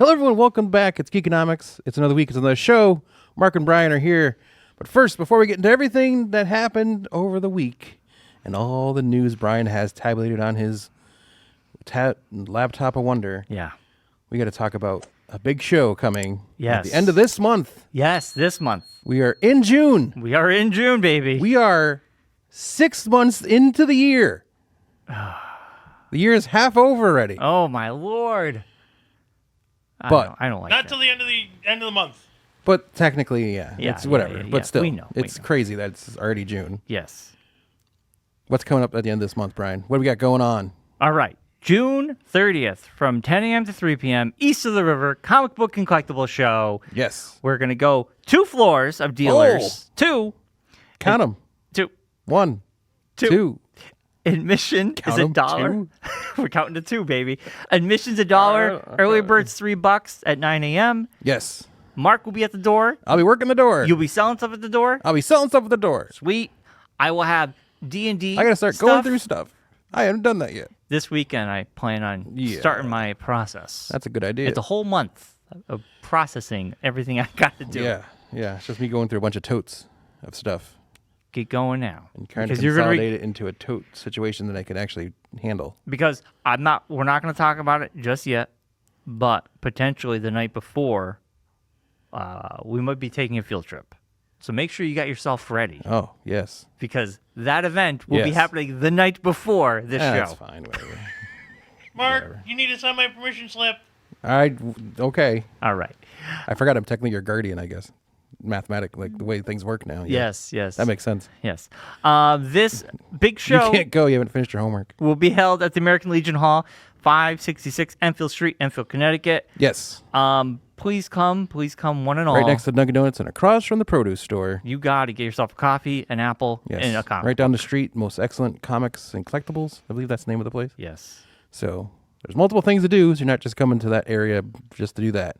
Hello, everyone. Welcome back. It's Geekonomics. It's another week. It's another show. Marc and Bryon are here. But first, before we get into everything that happened over the week and all the news Bryon has tabulated on his laptop of wonder, we got to talk about a big show coming at the end of this month. Yes, this month. We are in June. We are in June, baby. We are 6 months into the year. The year is half over already. Oh, my Lord. I don't like Not that. till the end of the month. But technically, it's whatever. But still, we know. It's crazy that it's already June. Yes. What's coming up at the end of this month, Bryon? What do we got going on? All right. June 30th from 10 a.m. to 3 p.m. east of the river, comic book and collectible show. Yes. We're going to go 2 floors of dealers. Two. Count them. 2. 1, 2. Admission Count is 'em, $1. We're counting to 2, baby. Admission's $1. Early bird's $3 at 9 a.m. Yes. Mark will be at the door. I'll be working the door. You'll be selling stuff at the door. I'll be selling stuff at the door. Sweet. I will have D&D. I got to start going through stuff. I haven't done that yet. This weekend, I plan on starting my process. That's a good idea. It's a whole month of processing everything I got to do. Yeah. It's just me going through a bunch of totes of stuff. Get going now. And trying to consolidate it into a tote situation that I can actually handle. Because we're not going to talk about it just yet, but potentially the night before, we might be taking a field trip. So make sure you got yourself ready. Oh, yes. Because that event will be happening the night before this show. That's fine, whatever. Mark, you need to sign my permission slip. Okay. All right. I forgot I'm technically your guardian, I guess. Mathematically, like the way things work now. Yeah. Yes. That makes sense. Yes. This big show... You can't go. You haven't finished your homework. ...will be held at the American Legion Hall, 566 Enfield Street, Enfield, Connecticut. Yes. Please come one and all. Right next to Dunkin' Donuts and across from the produce store. You got to get yourself a coffee, an apple, and a comic. Right down the street, most excellent comics and collectibles. I believe that's the name of the place. Yes. So there's multiple things to do, so you're not just coming to that area just to do that.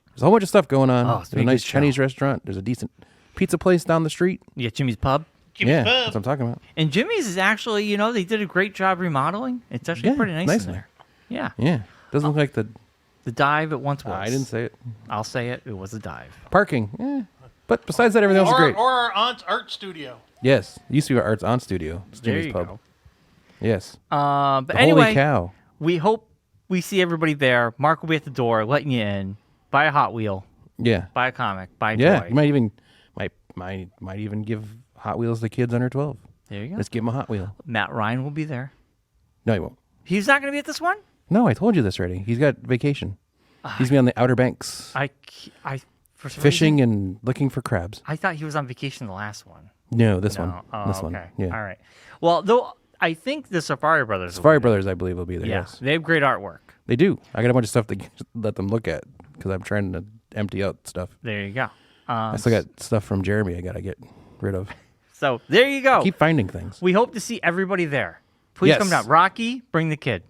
There's a whole bunch of stuff going on. There's a nice Chinese restaurant. There's a decent pizza place down the street. You got Jimmy's Pub. That's what I'm talking about. And Jimmy's is actually, they did a great job remodeling. It's actually pretty nice in there. Yeah. Yeah. Doesn't look like the dive it once was. I didn't say it. I'll say it. It was a dive. Parking. But besides that, everything else is great. Or our aunt's art studio. Yes. It used to be our Art's On studio. It's There Jimmy's you Pub. go. Yes. But Holy anyway, cow. we hope we see everybody there. Mark will be at the door, letting you in. Buy a Hot Wheel. Yeah. Buy a comic. Buy a Yeah. toy. You might even give Hot Wheels to kids under 12. There you go. Just give them a Hot Wheel. Matt Ryan will be there. No, he won't. He's not going to be at this one? No, I told you this already. He's got vacation. He's be on the Outer Banks, For some fishing reason, and looking for crabs. I thought he was on vacation the last one. No, this one. Oh, This okay. one. Yeah. All right. Well, though I think the Safari Brothers. Safari Brothers, I believe, will be there. Yeah. Yes. They have great artwork. They do. I got a bunch of stuff to let them look at because I'm trying to empty out stuff. There you go. I still got stuff from Jeremy I got to get rid of. So there you go. Keep finding things. We hope to see everybody there. Please come down. Rocky, bring the kid.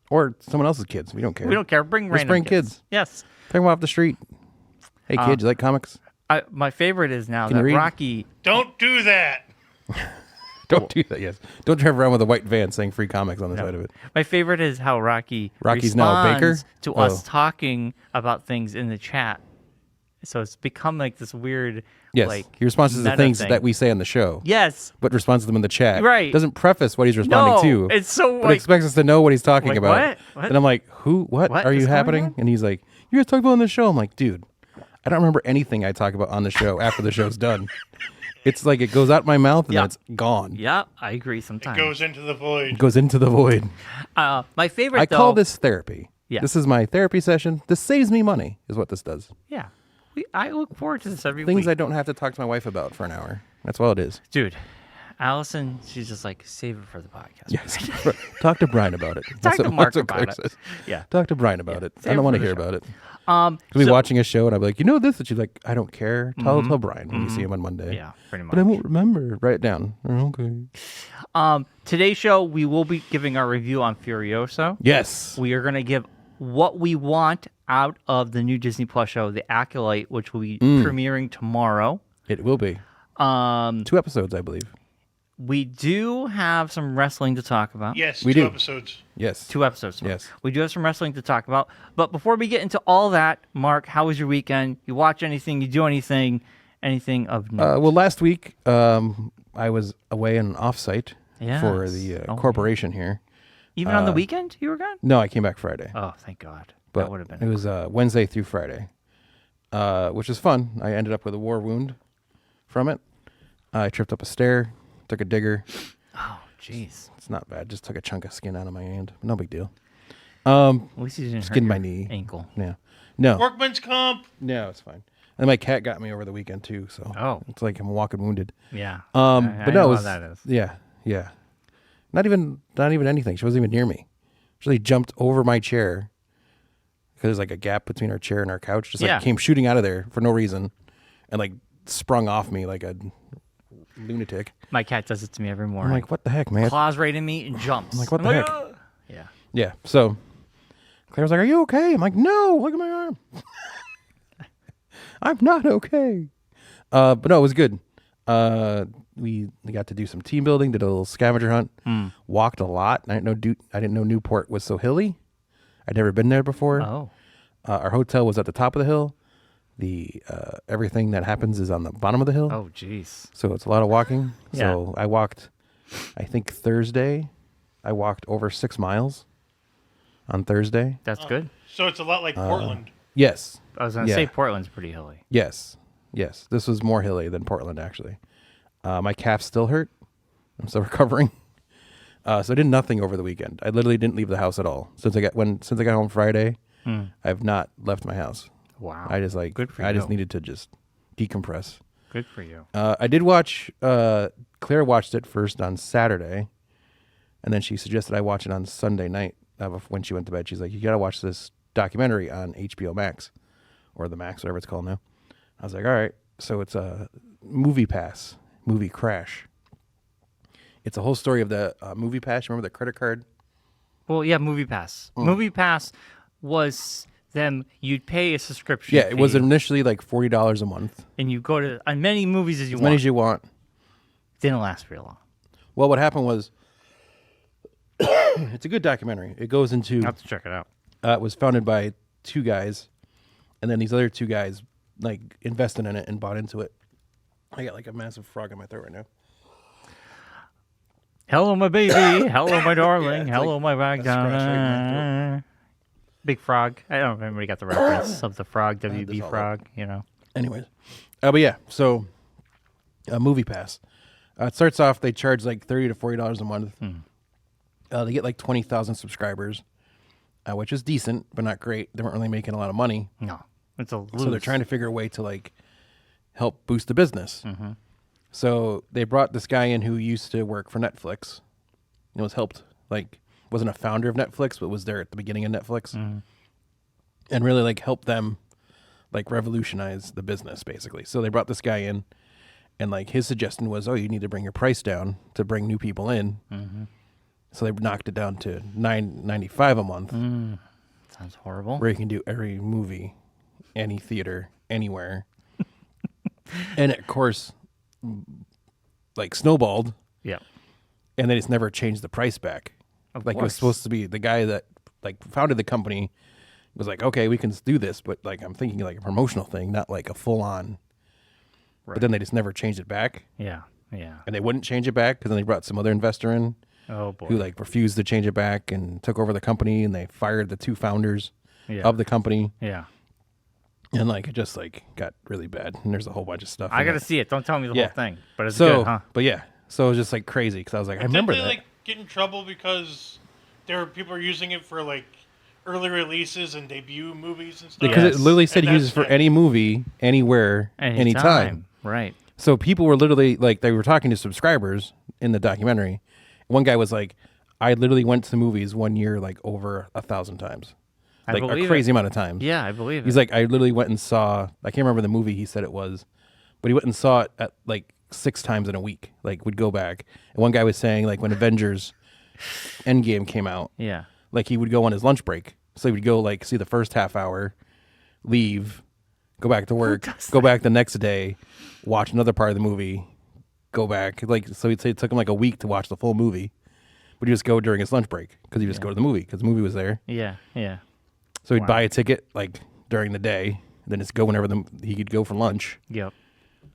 Or someone else's kids. We don't care. We don't care. Bring Just random bring kids. Yes. Pick them off the street. Hey, kid, you like comics? My favorite is now Can you that read? Rocky. Don't do that. Don't do that, yes. Don't drive around with a white van saying free comics on the side of it. My favorite is how Rocky's now a baker? to us talking about things in the chat. So it's become like this weird, Yes, he responds to the things that we say on the show. Yes. But responds to them in the chat. Right. Doesn't preface what he's responding to. It's so but expects us to know what he's talking about. What? And I'm like, what are you happening? On? And he's like, you guys talk about on the show. I'm like, dude, I don't remember anything I talk about on the show after the show's done. It's like it goes out my mouth and then it's gone. Yeah, I agree sometimes. It goes into the void. It goes into the void. My favorite, I call this therapy. Yeah. This is my therapy session. This saves me money, is what this does. Yeah. I look forward to this every Things week. I don't have to talk to my wife about for an hour. That's all it is. Dude, Allison, she's just like, save it for the podcast. Yes. Talk to Bryon about it. Talk to Mark what about Claire it. says. Yeah. Talk to Bryon about it. Save I don't it want for to the hear show. about it. Um, We'll be watching a show and I'll be like, you know this? And she's like, I don't care. Tell Bryon when you see him on Monday. Yeah, pretty much. But I won't remember. Write it down. Okay. Today's show, we will be giving our review on Furiosa. Yes. We are going to give what we want out of the new Disney Plus show, The Acolyte, which will be premiering tomorrow. It will be. 2 episodes, I believe. We do have some wrestling to talk about. Yes, We two do. episodes. Yes. 2 episodes. Yes. We do have some wrestling to talk about. But before we get into all that, Mark, how was your weekend? You watch anything? You do anything? Anything of note? Well, last week I was away on an offsite for Yes. the Oh, corporation here. Even on the weekend you were gone? No, I came back Friday. Oh, thank God. But that would have been. it was Wednesday through Friday, which was fun. I ended up with a war wound from it. I tripped up a stair, took a digger. Oh, jeez. It's not bad. Just took a chunk of skin out of my hand. No big deal. At least you didn't hurt Skinned my your knee. ankle. Yeah. No. Workman's comp. No, it's fine. And my cat got me over the weekend too, so it's like I'm walking wounded. Yeah. But no, know it how was, that is. Yeah. Not even anything. She wasn't even near me. She really jumped over my chair because there's like a gap between our chair and our couch. Just like came shooting out of there for no reason, and like sprung off me like a lunatic. My cat does it to me every I'm morning. like, what the heck, man? Claws right in me and jumps. I'm like, what the heck? "Ugh." Yeah. Yeah. So Claire was like, "Are you okay?" I'm like, "No, look at my arm. I'm not okay." But no, it was good. We got to do some team building, did a little scavenger hunt, walked a lot. I didn't know Newport was so hilly. I'd never been there before. Oh. Our hotel was at the top of the hill. The everything that happens is on the bottom of the hill. Oh, jeez. So it's a lot of walking. Yeah. So I walked, I think Thursday, I walked over 6 miles on Thursday. That's good. So it's a lot like Portland. Yes. I was going to say Portland's pretty hilly. Yes. This was more hilly than Portland, actually. My calf still hurt. I'm still recovering. So I did nothing over the weekend. I literally didn't leave the house at all. Since I got home Friday, I've not left my house. Wow. I just Good for I just you. needed to just decompress. Good for you. I did watch, Claire watched it first on Saturday, and then she suggested I watch it on Sunday night when she went to bed. She's like, "You got to watch this documentary on HBO Max, or the Max, whatever it's called now." I was like, all right. So it's a Movie Pass, Movie Crash. It's a whole story of the Movie Pass. Remember the credit card? Well, yeah, Movie Pass. Movie Pass was them. You'd pay a subscription. Yeah, it was fee, initially like $40 a month. and you go to as many movies as you As want. many as you want. Didn't last very long. Well, what happened was, it's a good documentary. It goes into, I have to check it out. it was founded by 2 guys, and then these other 2 guys like invested in it and bought into it. I got like a massive frog in my throat right now. Hello, my baby. Hello, my darling. it's Hello, like my a scratch right in my Big frog. I don't know if anybody got the reference of the frog, WB this all frog, you know. Anyways, but yeah, so Movie Pass. It starts off, they charge like $30 to $40 a month. They get like 20,000 subscribers, which is decent, but not great. They weren't really making a lot of money. No. It's a So they're trying to figure a way to like help boost the business. So they brought this guy in who used to work for Netflix. It was helped, like, wasn't a founder of Netflix, but was there at the beginning of Netflix. And really like helped them like revolutionize the business basically. So they brought this guy in, and like his suggestion was, oh, you need to bring your price down to bring new people in. So they knocked it down to $9.95 a month, Sounds horrible. where you can do every movie, any theater, anywhere. And of course, like snowballed, Yeah. and then it's never changed the price back. Of Like it was course. supposed to be, the guy that like founded the company was like, okay, we can do this, but like I'm thinking like a promotional thing, not like a full on. Right. But then they just never changed it back, Yeah. Yeah. and they wouldn't change it back because then they brought some other investor in Oh, boy. who like refused to change it back and took over the company, and they fired the 2 founders Yeah. of the company, Yeah. and like it just like got really bad. And there's a whole bunch of stuff. I in got to it. see it. Don't tell me the Yeah. whole thing. But it's So, good, huh? but yeah, so it was just like crazy because I was like, I remember Didn't that. they like get in trouble because people are using it for like early releases and debut movies and stuff? Because Yes. it literally said And use it for that's- any movie, anywhere, anytime. Right. So people were literally like, they were talking to subscribers in the documentary. One guy was like, I literally went to the movies one year like over 1,000 times, I like a believe crazy it. amount of times. Yeah, I believe He's it. like, I literally went and saw, I can't remember the movie he said it was, but he went and saw it at like 6 times in a week, like would go back. And one guy was saying like when Avengers Endgame came out, Yeah. like he would go on his lunch break. So he would go like see the first half hour, leave, go back to work, go back the next day, watch another part of the movie, go back. Like, so he'd say it took him like a week to watch the full movie, but he'd just go during his lunch break because he'd just go to the movie because the movie was there. Yeah, yeah. So he'd buy a ticket like during the day, and then just go whenever he could go for lunch. Yep.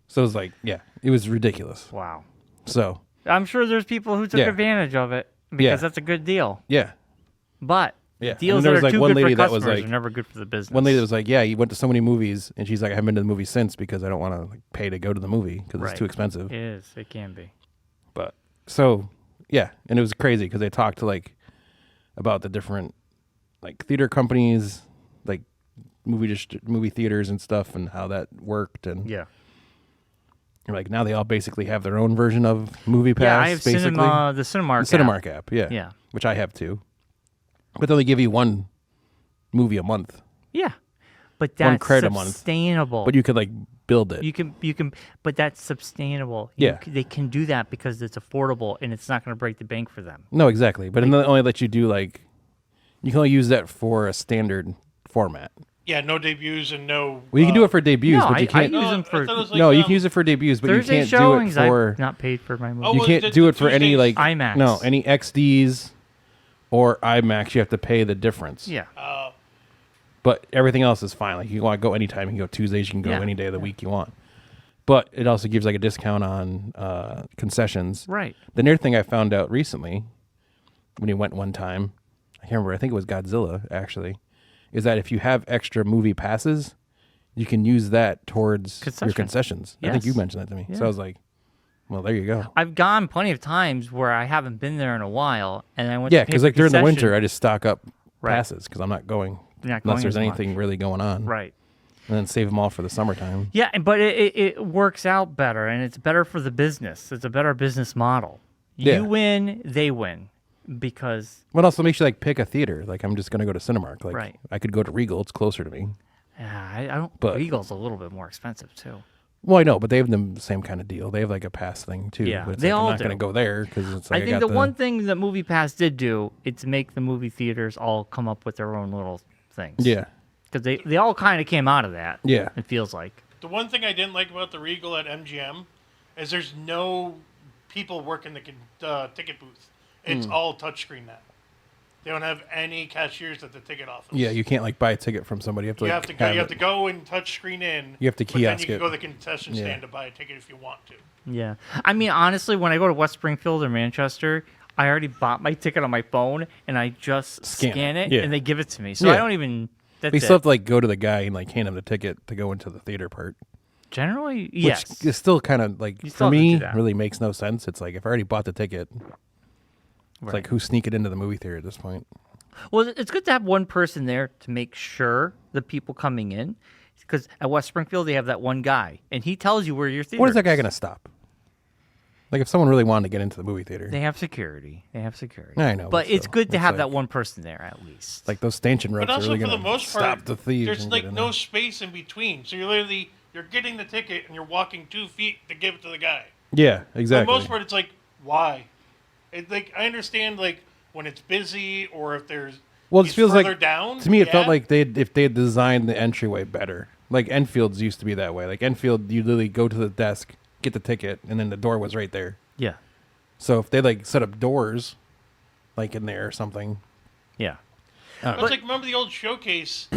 So it was like, yeah, it was ridiculous. Wow. So I'm sure there's people who took advantage of it because that's a good deal. yeah, But yeah. deals there that was are like too one good lady for that was customers like are never good for the business. one lady that was like, yeah, he went to so many movies, and she's like, I haven't been to the movie since because I don't want to like, pay to go to the movie because Right. it's too expensive. It is. It can be. But so yeah, and it was crazy because they talked to like about the different like theater companies, like movie theaters and stuff, and how that worked, and Yeah. like now they all basically have their own version of Movie Pass. Yeah, I have basically. the Cinemark. The Cinemark app, yeah, Yeah. which I have too. But they only give you one movie a month, Yeah. But One that's credit a month. sustainable. but you could like build it. You can, but that's sustainable. Yeah. They can do that because it's affordable and it's not going to break the bank for them. No, exactly. But then they only let you do like you can only use that for a standard format. Yeah, no debuts and no. Well, you can do it for debuts, No, but you I can't. use them I for thought it was like, No, you can use it for debuts, but Thursday you can't do it showings. for. I've not paid for my movie. Oh, You well, can't the do it for any Tuesdays- like IMAX. No, any XDs or IMAX. You have to pay the difference. Yeah. But everything else is fine. Like you want to go anytime. You can go Tuesdays. You can go Yeah. any day of the week you want. But it also gives like a discount on concessions. Right. The other thing I found out recently, when he went one time, I can't remember. I think it was Godzilla actually, is that if you have extra movie passes, you can use that towards your concessions. I think you Yes. mentioned that to me. Yeah. So I was like, well, there you go. I've gone plenty of times where I haven't been there in a while, and I went. Yeah, to because pick like during the winter, concession. I just stock up Right. passes because I'm not going You're not unless going there's as much. anything really going on. Right. And then save them all for the summertime. Yeah, but it works out better, and it's better for the business. It's a better business model. Yeah. You win, they win, because What also makes you like pick a theater? Like I'm just gonna go to Cinemark. Like Right. I could go to Regal; it's closer to me. I don't. But- Regal's a little bit more expensive too. Well, I know, but they have the same kind of deal. They have like a pass thing too. Yeah, but it's they like, all I'm not do. gonna go there because it's like I think got the one thing that Movie Pass did do, it's make the movie theaters all come up with their own little things. Yeah, because they all kind of came out of that. Yeah. it feels like. The one thing I didn't like about the Regal at MGM is there's no people working the ticket booth. It's Hmm. all touchscreen now. They don't have any cashiers at the ticket office. yeah. You can't like buy a ticket from somebody. You have to. You Like, have to go. You have it. to go and touch screen in. You have to but then kiosk you can it. go to the concession Yeah. stand to buy a ticket if you want to. Yeah, I mean, honestly, when I go to West Springfield or Manchester, I already bought my ticket on my phone, and I just scan it, Yeah. and they give it to me. So I Yeah. don't even. That's We it. still have to like go to the guy and like hand him the ticket to go into the theater part. Generally, Which yes. is still kind of like You for still have to me do that. really makes no sense. It's like if I already bought the ticket, it's like who's sneaking into the movie theater at this point? Well, it's good to have one person there to make sure the people coming in, because at West Springfield they have that one guy, and he tells you where your theater. When is that guy is. gonna stop? Like if someone really wanted to get into the movie theater, They have security. They have security. I know, but but it's still, good to it's have like- that one person there at least. like those stanchion ropes But are also, really for gonna the most stop part, the thieves. there's and like get in no there. space in between. So you're getting the ticket and you're walking 2 feet to give it to the guy. Yeah, For exactly. the most part, it's like, why? Like I understand like when it's busy or if there's Well, it he's feels further like down. to me it felt yeah. like if they had designed the entryway better. Like Enfield's used to be that way. Like Enfield, you literally go to the desk, get the ticket, and then the door was right there. yeah, So if they like set up doors, like in there or something, yeah. But it's like remember the old showcase,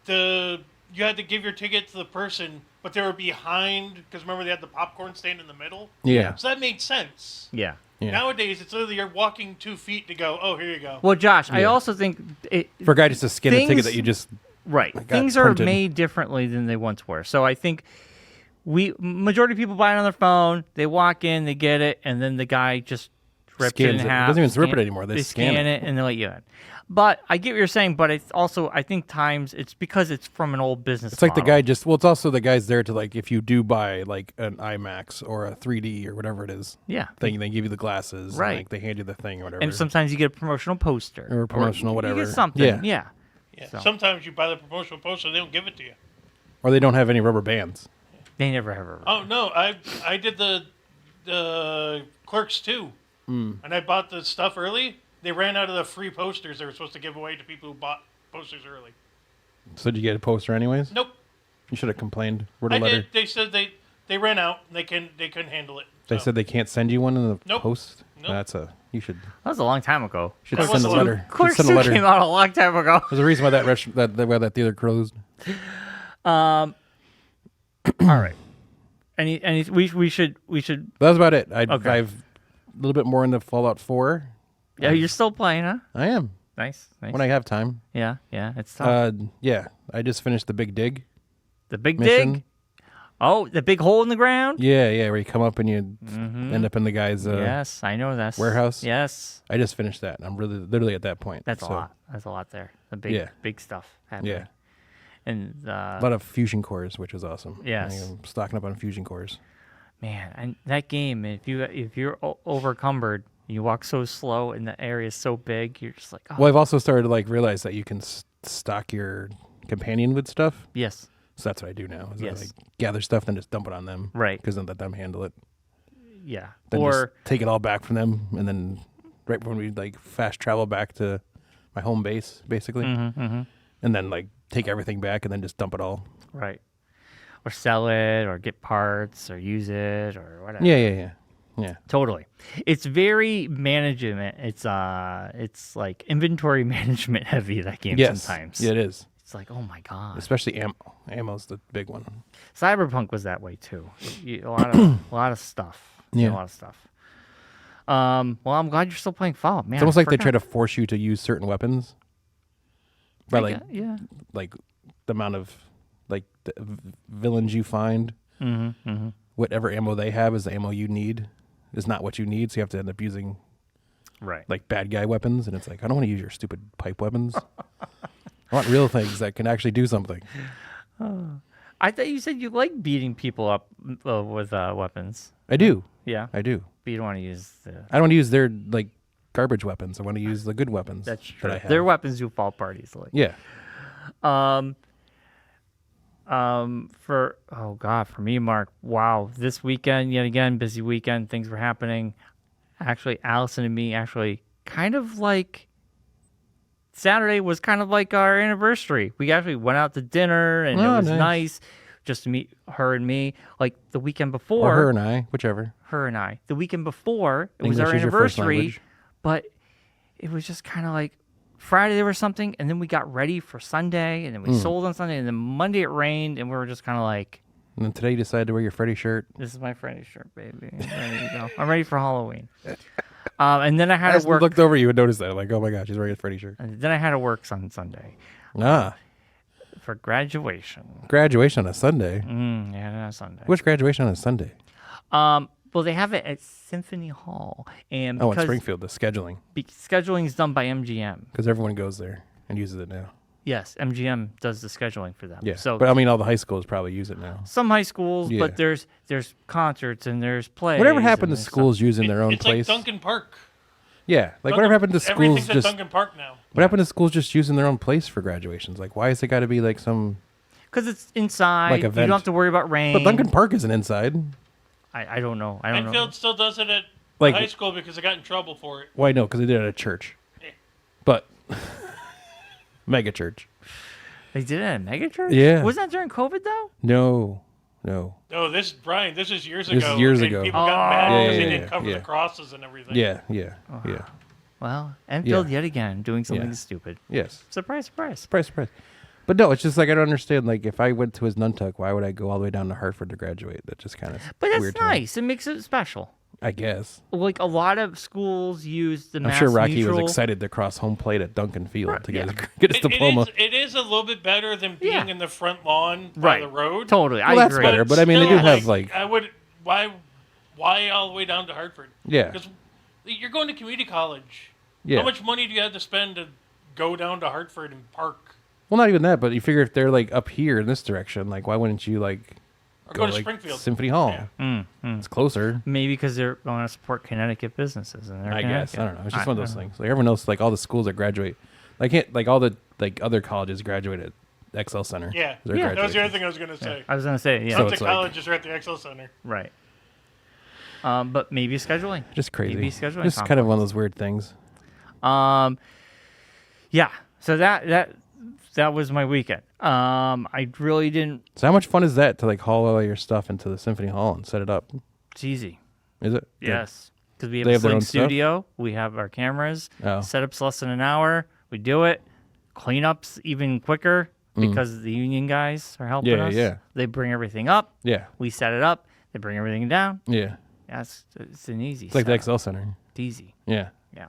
you had to give your ticket to the person, but they were behind because remember they had the popcorn stand in the middle. yeah, So that made sense. Yeah. yeah. Nowadays, it's literally you're walking 2 feet to go. Oh, here you go. Well, Josh, I Yeah. also think For a guy just to skin a ticket Things- that you just right. got Things are printed. made differently than they once were. So I think majority of people buy it on their phone. They walk in, they get it, and then the guy just rips it in Scans it. half. Doesn't even rip it anymore. They scan scan it. it and they let you in. But I get what you're saying. But it's also I think times it's because it's from an old business. It's like the model. guy just. Well, it's also the guy's there to like if you do buy like an IMAX or a 3D or whatever it is. Yeah. Thing they give you the glasses. Right. And, like they hand you the thing or whatever. And sometimes you get a promotional poster Or a promotional You whatever. get something. Yeah. Yeah. Yeah. So. Sometimes you buy the promotional poster, they don't give it to you. Or they don't have any rubber bands. They never have a. Oh no, I did the Clerks 2, and I bought the stuff early. They ran out of the free posters they were supposed to give away to people who bought posters early. So did you get a poster anyways? Nope, You should have complained. Wrote a I letter. did. They said they ran out. And they couldn't handle it. They said they can't send you one in the Nope. post. Nope. You should That was a long time ago. should That send was a a- letter. Should Clerks send a 2 letter. came out a long time ago. There's a reason why that theater closed. All right. We should. That was about it. Okay. I've a little bit more into Fallout 4. Yeah, you're still playing, huh? I am Nice. when I have time. Yeah. It's tough. Yeah, I just finished the Big Dig The big mission. dig. Oh, the big hole in the ground. Yeah, where you come up and you end up in the guy's Yes, I know this. warehouse. Yes, I just finished that. I'm literally at that point. that's So, a lot. That's a lot there. The big, Yeah. big stuff happening. Yeah, And a lot of fusion cores, which was awesome. Yes. I'm stocking up on fusion cores. man, and that game, if you're overcumbered, you walk so slow, and the area is so big, you're just like, oh, Well, I've also started to realize that you can stock your companion with stuff. yes, So that's what I do now. Is Yes. I gather stuff, then just dump it on them. Right. Because then let them handle it. yeah. Then Or just take it all back from them, and then right when we fast travel back to my home base, basically, Mm-hmm, and then take everything back, and then just dump it all. right, or sell it, or get parts, or use it, or whatever. Yeah. Totally. It's very management. It's like inventory management heavy, that game Yes. sometimes. Yeah, it is. It's like, oh my god. Especially ammo. Ammo's the big one. Cyberpunk was that way too. A lot of stuff. Yeah. A lot of stuff. Well, I'm glad you're still playing Fallout, man. It's almost I like they try forgot. to force you to use certain weapons. By Yeah. the amount of the villains you find, whatever ammo they have is the ammo you need. Is not what you need, so you have to end up using Right. bad guy weapons, and it's I don't want to use your stupid pipe weapons. I want real things that can actually do something. I thought you said you like beating people up with weapons. I do. Yeah. I do. But you don't want to use the. I don't want to use their garbage weapons. I want to use the good weapons. That's true. That I have. Their weapons do fall apart easily. Yeah. For me, Mark, wow, this weekend, yet again, busy weekend, things were happening. Actually, Allison and me kind of Saturday was kind of like our anniversary. We actually went out to dinner, and it Oh, was nice. nice just to meet her and me. Like the weekend before, Or her and I, whichever. her and I. The weekend before, it was English our is your first anniversary, language. but it was just kind of like Friday there was something, and then we got ready for Sunday, and then we sold on Sunday, and then Monday it rained, and we were just kind of like, And then today you decided to wear your Freddy shirt. this is my Freddy shirt, baby. There you go. I'm ready for Halloween. And then I I had just to work. looked over you and noticed that. I'm like, oh my gosh, she's wearing a Freddy shirt. And then I had to work on Sunday Ah, for graduation. graduation on a Sunday. Yeah, on Sunday. What's graduation on a Sunday? Well, they have it at Symphony Hall, and Oh, in because Springfield, the scheduling. scheduling is done by MGM. Because everyone goes there and uses it now. Yes, MGM does the scheduling for them. Yeah. So but I mean, all the high schools probably use it now. some high schools, Yeah. but there's concerts and there's plays. Whatever happened and to there's schools using their own It's place? like Duncan Park. Yeah. Whatever happened to schools Everything's just. at Duncan Park now. What happened to schools just using their own place for graduations? Why has it got to be some. Because it's inside. Like you event. don't have to worry about rain. But Duncan Park isn't inside. I don't know. I don't know. Enfield still does it at Like- high school because they got in trouble for it. Why no? Because they did it at a church. Yeah. But. Mega church. They did it at a mega church? Yeah. Wasn't that during COVID, though? No. No, this is years This is ago. years and ago. People got mad Yeah, because yeah, they didn't yeah, cover yeah. the crosses and everything. Yeah. Well, Enfield Yeah. yet again doing something Yeah. stupid. Yes. Surprise, surprise. Surprise. But no, it's just I don't understand. If I went to his Nuntuck, why would I go all the way down to Hartford to graduate? That just kind of But that's weird to me. nice. It makes it special. I guess. Like a lot of schools use the I'm Mass sure Rocky Mutual. was excited to cross home plate at Duncan Field to get, yeah. get his diploma. It is a little bit better than being Yeah. in the front lawn Right. by the road. Totally. Well, I that's agree. better. But I mean, they do Still, have I would. Why all the way down to Hartford? Yeah. Because you're going to community college. Yeah. How much money do you have to spend to go down to Hartford and park? Well, not even that, but you figure if they're up here in this direction, why wouldn't you Or go to Springfield. Symphony Hall? Yeah. It's closer. Maybe because they're going to support Connecticut businesses. And they're I guess. I don't know. It's just one of those don't know. things. Everyone else, all the schools that graduate, all the other colleges graduate at XL Center. Yeah. Their Yeah. That was the other graduation. thing I was going to say. I was going to say, yeah. So Sunset it's like- College is right at the XL Center. Right. But maybe scheduling. Just crazy. Maybe scheduling Just kind of one of those weird things. Yeah. So that was my weekend. I really didn't. So how much fun is that to haul all your stuff into the Symphony Hall and set it up? It's easy. Is it? Good. Yes, because we have They a have their Sling own stuff? studio. We have our cameras. Oh. Setup's less than an hour. We do it. Cleanup's even quicker because the union guys are helping Yeah, us. yeah. They bring everything up. Yeah. We set it up. They bring everything down. Yeah. Yeah, it's an easy. It's like the setup. Excel Center. It's easy. Yeah. Yeah.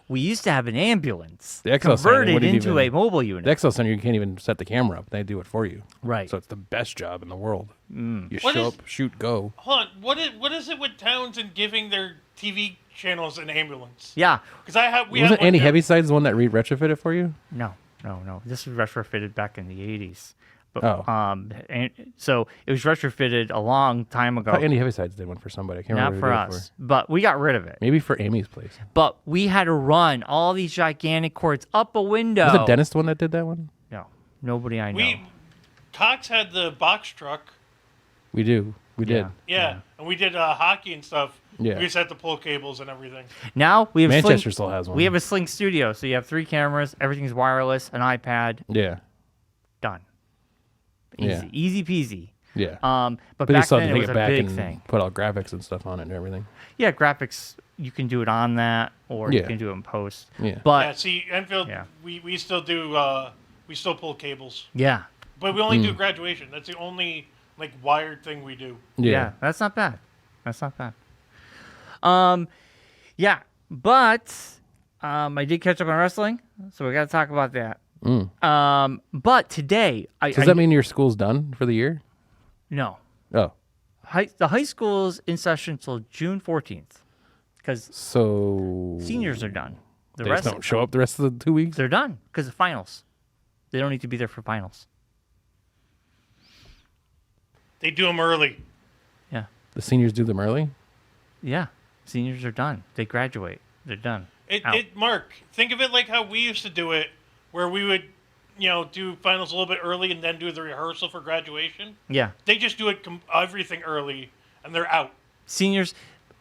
We used to have an ambulance The Excel Center converted wouldn't into even- a mobile unit. The Excel Center, you can't even set the camera up. They do it for you. Right. So it's the best job in the world. You What show is- up, shoot, go. Hold on. What is it with towns and giving their TV channels an ambulance? Yeah. Because we Wasn't had one Andy down- Heavysides the one that retrofitted for you? No. This was retrofitted back in the 80s. But, Oh. and so it was retrofitted a long time ago. I thought Andy Heavysides did one for somebody. I can't Not remember for who he did it us. But we got rid of it. Maybe for Amy's place. But we had to run all these gigantic cords up a window. Was the dentist one that did that one? No. Nobody I know. Cox had the box truck. We do. We did. Yeah. And we did hockey and stuff. Yeah. We just had to pull cables and everything. Now we have Manchester Sling, still has one. We have a Sling studio, so you have 3 cameras, everything's wireless, an iPad, Yeah. done. Yeah. Easy peasy. Yeah. But but you back still then have to it take was it a back big and thing. put all graphics and stuff on it and everything. Yeah, graphics you can do it on that, or you Yeah. can do it in post. Yeah. But Yeah, see, Enfield, Yeah. we still do, we still pull cables. yeah, But we only do graduation. That's the only, like, wired thing we do. yeah, that's not bad. That's not bad. Yeah, but I did catch up on wrestling, so we got to talk about that. But today, Does that mean your school's done for the year? no. Oh. The high school's in session until June 14th because So seniors are done. The they rest just don't show up the rest of the 2 weeks? they're done because of finals. They don't need to be there for finals. They do them early. Yeah, The seniors do them early? yeah. Seniors are done. They graduate. They're done. Out. Mark, think of it like how we used to do it, where we would, do finals a little bit early and then do the rehearsal for graduation. Yeah, They just do it everything early, and they're out. seniors.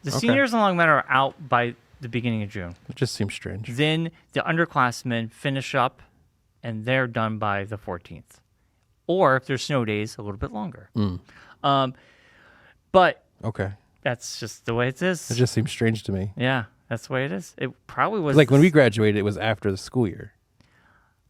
The seniors along that are out by the beginning of June. It just seems strange. Then the underclassmen finish up, and they're done by the 14th. Or if there's snow days, a little bit longer. But Okay. that's just the way it is. It just seems strange to me. Yeah, that's the way it is. It probably was Like when we graduated, it was after the school year.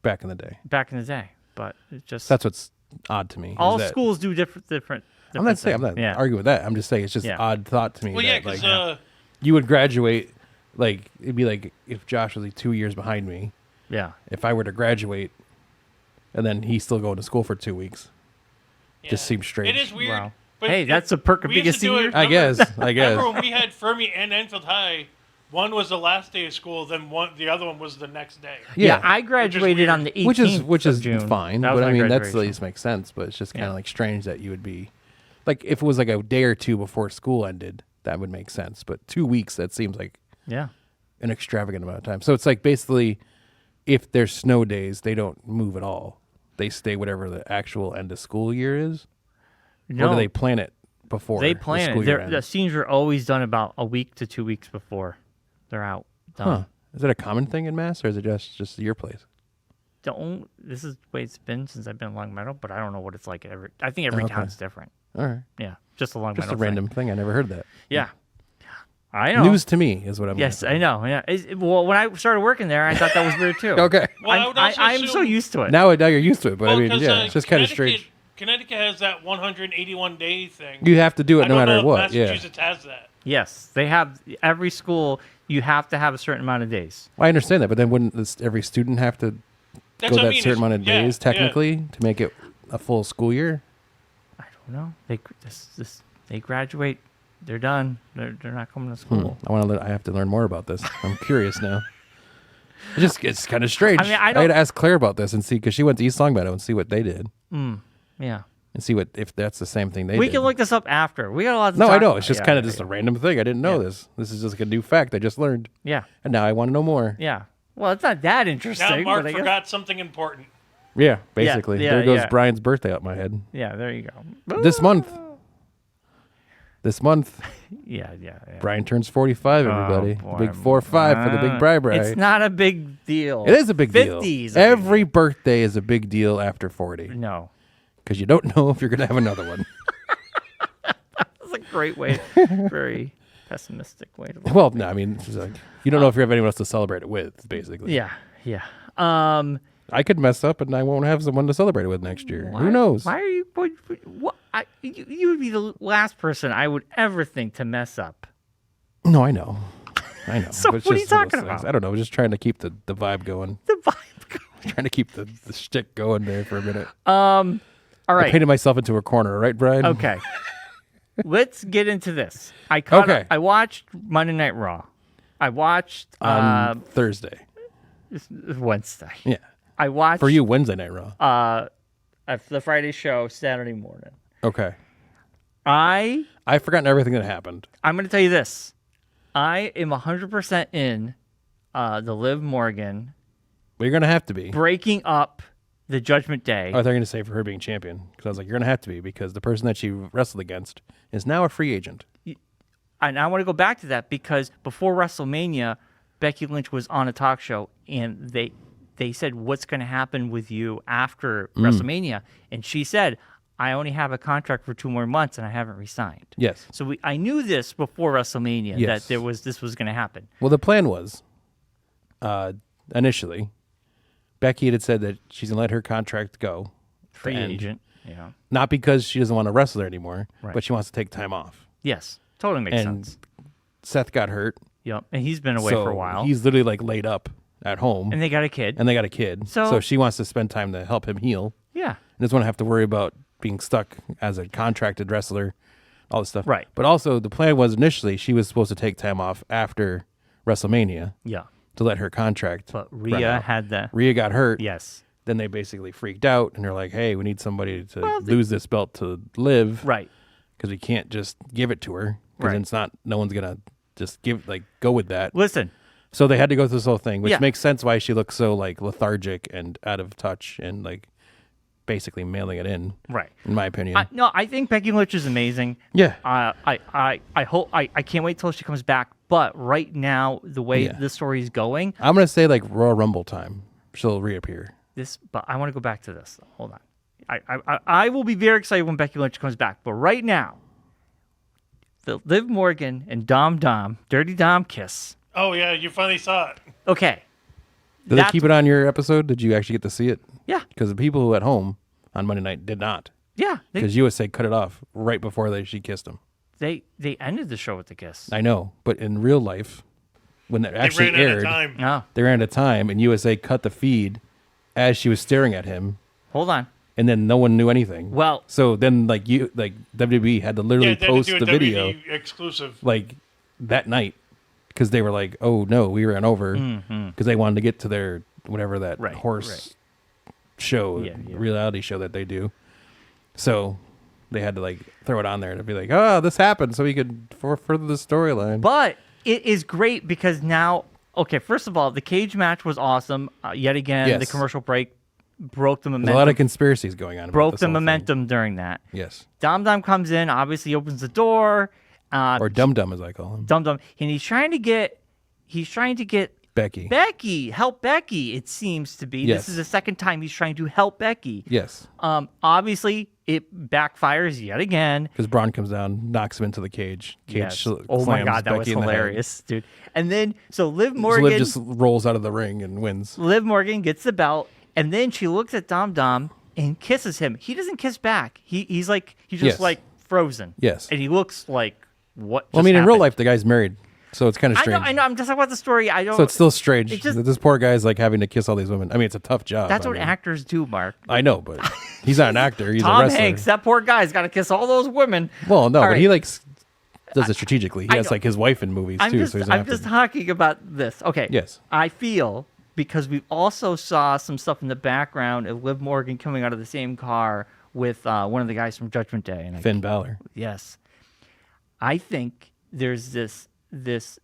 Back in the day. back in the day, but it just That's what's odd to me. is all that- schools do different. I'm not saying I'm not yeah. arguing with that. I'm just saying it's just Yeah. odd thought to me. Well, yeah, that, because like, you would graduate, like it'd be like if Josh was like 2 years behind me. Yeah, If I were to graduate, and then he's still going to school for 2 weeks, just seems strange. It is weird. Wow. But Hey, that's a perk of we being a used to do senior. it- I guess. Remember when we had Fermi and Enfield High? One was the last day of school, then the other one was the next day. yeah. I graduated weird. on the 18th which is of June. fine. That was But I my mean, that's at graduation. least makes sense. But it's just kind of Yeah. like strange that you would be, like, if it was like a day or two before school ended, that would make sense. But 2 weeks, that seems like Yeah, an extravagant amount of time. So it's like basically, if there's snow days, they don't move at all. They stay whatever the actual end of school year is. no, Or do they plan it before they the plan school it. year The ends? seniors are always done about a week to 2 weeks before they're out. Done. Huh. Is that a common thing in Mass, or is it just your place? This is the way it's been since I've been in Long Meadow, but I don't know what it's like I think every Okay. town's different. All right. Yeah, just a Long Just Meadow a thing. random thing. I never heard that. Yeah, I know. News to me is what I'm Yes, gonna I know. Yeah. Well, when I started working there, I thought that was weird too. say. Okay. Well, I would also I'm so assume- used to it. Now you're used to it, but Well, I mean, 'cause, yeah, it's just kind of Connecticut- strange. Connecticut has that 181-day thing. You have to do it I no don't know matter if what. Yeah. Massachusetts has that. Yes, they have every school. You have to have a certain amount of days. Well, I understand that, but then wouldn't every student have to That's go what I that mean, certain is- amount of yeah, days yeah. technically to make it a full school year? I don't know. They graduate. They're done. They're not coming to school. I have to learn more about this. I'm curious now. It's kind of strange. I mean, I had don't- to ask Claire about this and see because she went to East Longmeadow and see what they did Yeah, and see if that's the same thing they we did. can look this up after. We got a lot. To No, talk I know. about. It's just Yeah, kind of yeah, just a random thing. I didn't know this. This is just like a new fact I just learned, Yeah, and now I want to know more. yeah. Well, it's not that interesting. Now Mark but I guess- forgot something important. Yeah, basically. yeah, there goes yeah. Brian's birthday out my head. Yeah, there you go. This month. Yeah. Brian turns 45, everybody. boy. Big 4-5 for the big Bri. It's not a big deal. It is a big deal. 50 is a big Every birthday is a big deal after 40 deal. No, because you don't know if you're going to have another one. that's a great way. Very. pessimistic way to look. Well, no, I mean, it's like, you don't know if you have anyone else to celebrate it with, basically. Yeah. I could mess up and I won't have someone to celebrate it with next year. Who knows? Why are you? What? You would be the last person I would ever think to mess up. No, I know. So But it's what are you just little talking things. about? I don't know. Just trying to keep the vibe going. The vibe. Trying to keep the shtick going there for a minute. All I right. painted myself into a corner, right, Brian? Okay. Let's get into this. I watched Monday Night Raw. I watched On Thursday. Wednesday. Yeah. I watched For you, Wednesday Night Raw. the Friday show Saturday morning. Okay. I've forgotten everything that happened. I'm going to tell you this. I am 100% in the Liv Morgan But you're going to have to be. breaking up the Judgment Day. I thought you were going to say for her being champion. Because I was like, you're going to have to be. Because the person that she wrestled against is now a free agent. And I want to go back to that because before WrestleMania, Becky Lynch was on a talk show and they said, what's going to happen with you after WrestleMania? And she said, I only have a contract for 2 more months and I haven't resigned. Yes. So I knew this before WrestleMania Yes. that this was going to happen. Well, the plan was, initially, Becky had said that she's going to let her contract go. Free to end. agent. Yeah. Not because she doesn't want to wrestle there anymore, Right. but she wants to take time off. Yes. Totally makes And sense. Seth got hurt. Yep. And he's been away so for a while. He's literally like laid up at home. And they got a kid. And they got a kid. So she wants to spend time to help him heal. Yeah. And doesn't want to have to worry about being stuck as a contracted wrestler, all this stuff. Right. But also, the plan was initially she was supposed to take time off after WrestleMania Yeah. to let her contract. But run Rhea out. had the. Rhea got hurt. Yes. Then they basically freaked out and they're like, hey, we need somebody to lose this belt to live. Right. Because we can't just give it to her. Because Right. it's not, no one's going to just go with that. Listen. So they had to go through this whole thing, which Yeah. makes sense why she looks so like lethargic and out of touch and like basically mailing it in. Right. In my opinion. No, I think Becky Lynch is amazing. Yeah. I hope I can't wait till she comes back. But right now, the way Yeah. this story is going, I'm going to say like Royal Rumble time. She'll reappear. But I want to go back to this. Hold on. I will be very excited when Becky Lynch comes back. But right now, the Liv Morgan and Dirty Dom kiss. Oh yeah, you finally saw it. Okay. Did they keep it on your episode? Did you actually get to see it? Yeah. Because the people who at home on Monday night did not. Yeah. Because USA cut it off right before she kissed him. They ended the show with the kiss. I know, but in real life, when that actually They ran out of aired, time. No. they ran out of time, and USA cut the feed as she was staring at him, Hold on. and then no one knew anything. Well- so then WWE had to literally Yeah, they had post to do the a video WWE exclusive. like that night because they were like, "Oh no, we ran over," because they wanted to get to their whatever that Right, horse show, Yeah. reality show that they do. So they had to like throw it on there to be like, "Oh, this happened," so we could further the storyline. But it is great because now, okay, first of all, the cage match was awesome. Yet again, the Yes. commercial break broke the There's momentum. a lot of conspiracies going on. about broke this the whole thing. momentum during that. Yes, Dom comes in, obviously opens the door. or Dum Dum as I call him, Dum, and he's trying to get Becky. help Becky. It seems to be. Yes. This is the second time he's trying to help Becky. Yes, Obviously it backfires yet again. because Braun comes down, knocks him into the cage. Yes. Oh my slams god, that was Becky in the head. hilarious, dude. And then so Liv So Morgan Liv just rolls out of the ring and wins. Liv Morgan gets the belt, and then she looks at Dom and kisses him. He doesn't kiss back. He's just Yes. like frozen. Yes. And he looks like what? Well, I just mean, in real happened? life, the guy's married, so it's kind of strange. I know. I'm just talking about the story. I don't. So it's still strange It just- that this poor guy's like having to kiss all these women. I mean, it's a tough job. That's I what mean, actors do, Mark. I know, but he's not an actor. He's a Tom wrestler. Hanks, that poor guy's got to kiss all those women. Well, no, All but right. he like does it strategically. He I has know. like his wife in movies too, so he's I'm just talking about this. Okay. Yes. I feel because we also saw some stuff in the background of Liv Morgan coming out of the same car with one of the guys from Judgment Day. And Finn Balor. Yes. I think there's this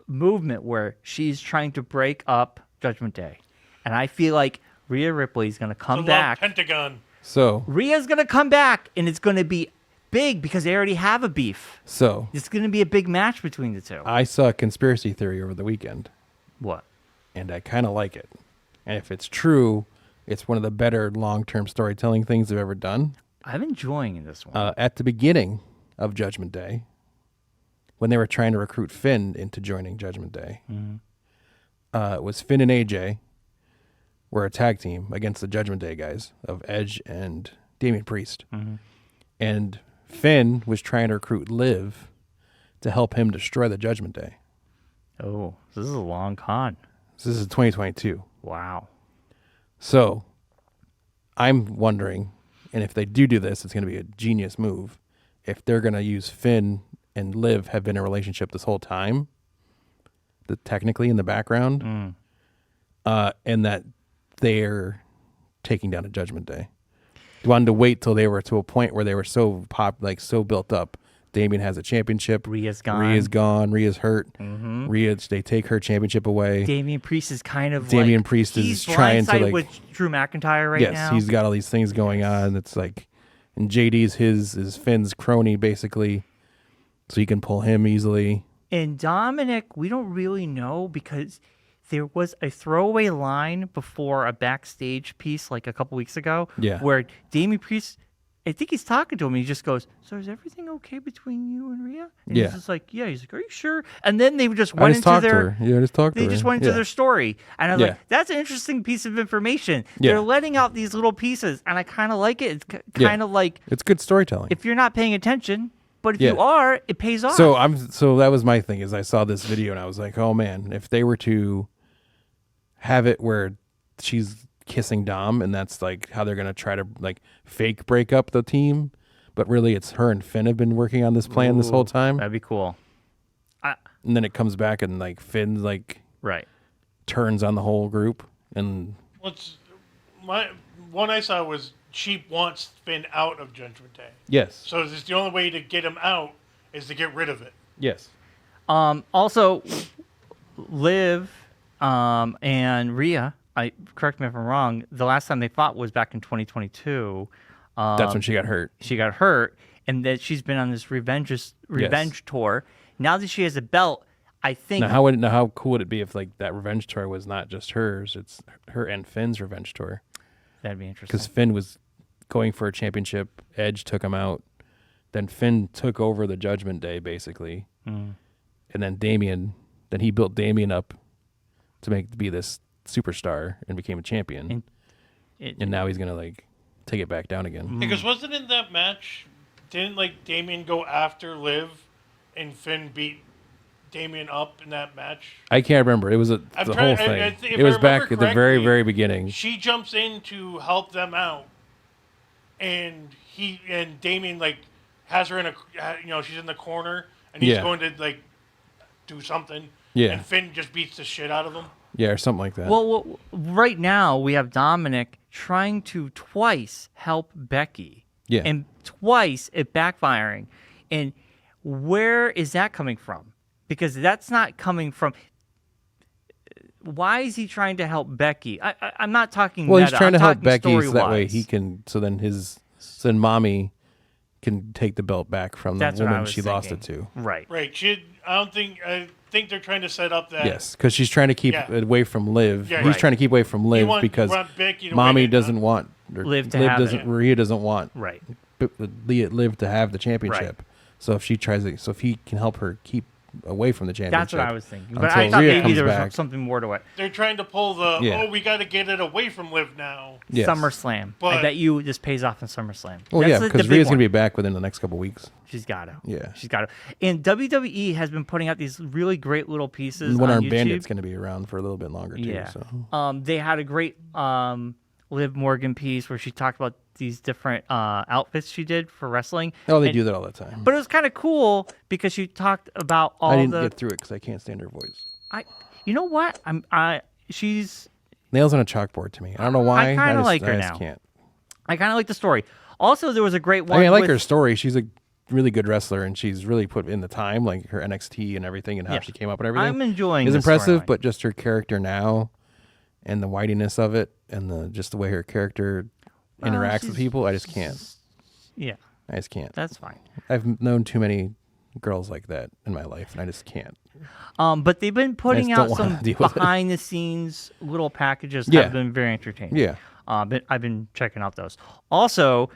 movement where she's trying to break up Judgment Day. And I feel like Rhea Ripley's going to come The back. Love Pentagon. So Rhea's going to come back, and it's going to be big because they already have a beef. It's going to be a big match between the two. I saw a conspiracy theory over the weekend, What? and I kind of like it. And if it's true, it's one of the better long-term storytelling things they've ever done. I'm enjoying this one. At the beginning of Judgment Day, when they were trying to recruit Finn into joining Judgment Day. It was Finn and AJ were a tag team against the Judgment Day guys of Edge and Damian Priest. And Finn was trying to recruit Liv to help him destroy the Judgment Day. Oh, this is a long con. So this is 2022. Wow. So I'm wondering, and if they do this, it's going to be a genius move. If they're going to use Finn and Liv have been in a relationship this whole time, technically in the background, and that they're taking down a Judgment Day. They wanted to wait till they were to a point where they were so so built up. Damian has a championship. Rhea's gone. Rhea's hurt. Rhea, they take her championship away. Damian Priest is kind of Damian Priest is trying to with Drew McIntyre right now. Yes, he's got all these things going on. It's like, and JD's is Finn's crony basically, so he can pull him easily. And Dominic, we don't really know because there was a throwaway line before a backstage piece like a couple weeks ago where Damian Priest, I think he's talking to him, and he just goes, "So is everything okay between you and Rhea?" And he's just like, "Yeah." He's like, "Are you sure?" And then they just went into their they just went into their story, and I was like, "That's an interesting piece of information." They're letting out these little pieces, and I kind of like it. It's kind of like it's good storytelling if you're not paying attention. But if you are, it pays off. So that was my thing. Is I saw this video and I was like, oh man, if they were to have it where she's kissing Dom and that's like how they're gonna try to like fake break up the team, but really it's her and Finn have been working on this plan this whole time. That'd be cool. And then it comes back and like Finn like turns on the whole group and one I saw was she wants Finn out of Judgment Day. Yes. So it's the only way to get him out is to get rid of it. Yes. Also, Liv and Rhea, correct me if I'm wrong, the last time they fought was back in 2022. That's when she got hurt. She got hurt, and that she's been on this revenge tour. Now that she has a belt, I think... Now, how cool would it be if like that revenge tour was not just hers, it's her and Finn's revenge tour? That'd be interesting. Because Finn was going for a championship. Edge took him out. Then Finn took over the Judgment Day, basically. And then he built Damian up to be this superstar and became a champion. And now he's going to like take it back down again. Because wasn't in that match, didn't like Damian go after Liv and Finn beat Damian up in that match? I can't remember. It was the whole thing. It was back at the very, very beginning. She jumps in to help them out, and Damian like has her in a she's in the corner, and he's going to like do something. Yeah. And Finn just beats the shit out of him. Yeah, or something like that. Well, right now we have Dominic trying to twice help Becky. Yeah. And twice it backfiring. And where is that coming from? Because that's not coming from... Why is he trying to help Becky? I'm not talking Well, meta. he's trying to help Becky so that story-wise. way he can... So then Mommy can take the belt back from the woman she lost it to. Right. Right. I think they're trying to set up that... Yes, because she's trying to keep away from Liv. Yeah, he's trying to keep away from Liv because Mommy doesn't want... Liv doesn't want right. Liv to have the championship. Right. So if he can help her keep away from the championship. That's what I was thinking. But I thought maybe there was something more to it. They're trying to pull we got to get it away from Liv now. Yes. SummerSlam. I bet you this pays off in SummerSlam. Well, yeah, because Rhea's going to be back within the next couple weeks. She's got to. Yeah. She's got to. And WWE has been putting out these really great little pieces and One on Armed YouTube. Bandit's going to be around for a little bit longer, too. Yeah. So. They had a great Liv Morgan piece where she talked about these different outfits she did for wrestling. Oh, they do that all the time. But it was kind of cool because she talked about all the... I didn't get through it because I can't stand her voice. You know what? She's... Nails on a chalkboard to me. I don't know why. I kind of like her now. I kind of like the story. Also, there was a great one. I like her story. She's a really good wrestler, and she's really put in the time, like her NXT and everything, and how she came up and everything. I'm enjoying. It's impressive, but just her character now, and the whitiness of it, and just the way her character interacts with people, I just can't. Yeah, I just can't. That's fine. I've known too many girls like that in my life, and I just can't. But they've been putting out some behind the snes little packages that have been very entertaining. Yeah. But I've been checking out those. Also,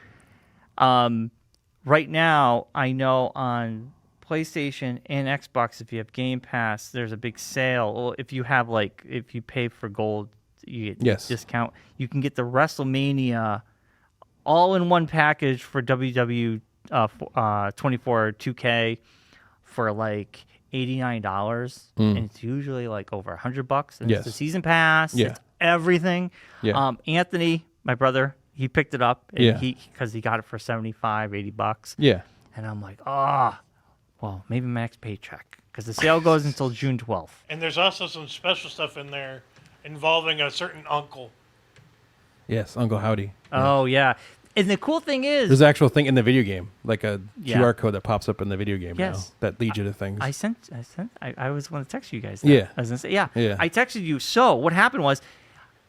right now I know on PlayStation and Xbox, if you have Game Pass, there's a big sale. Well, if you have if you pay for gold, you get discount. You can get the WrestleMania all in one package for WW 24 2K for like $89, and it's usually like over $100. And it's the season pass. Yeah. It's everything. Yeah. Anthony, my brother, he picked it up. And because he got it for $75-$80. Yeah. And I'm like, well, maybe my next paycheck, because the sale goes until June 12th. And there's also some special stuff in there involving a certain uncle. Yes, Uncle Howdy. Oh, yeah. And the cool thing is, there's an actual thing in the video game, like a QR code that pops up in the video game now that leads you to things. I was going to text you guys that. Yeah. I was going to say, I texted you. So what happened was,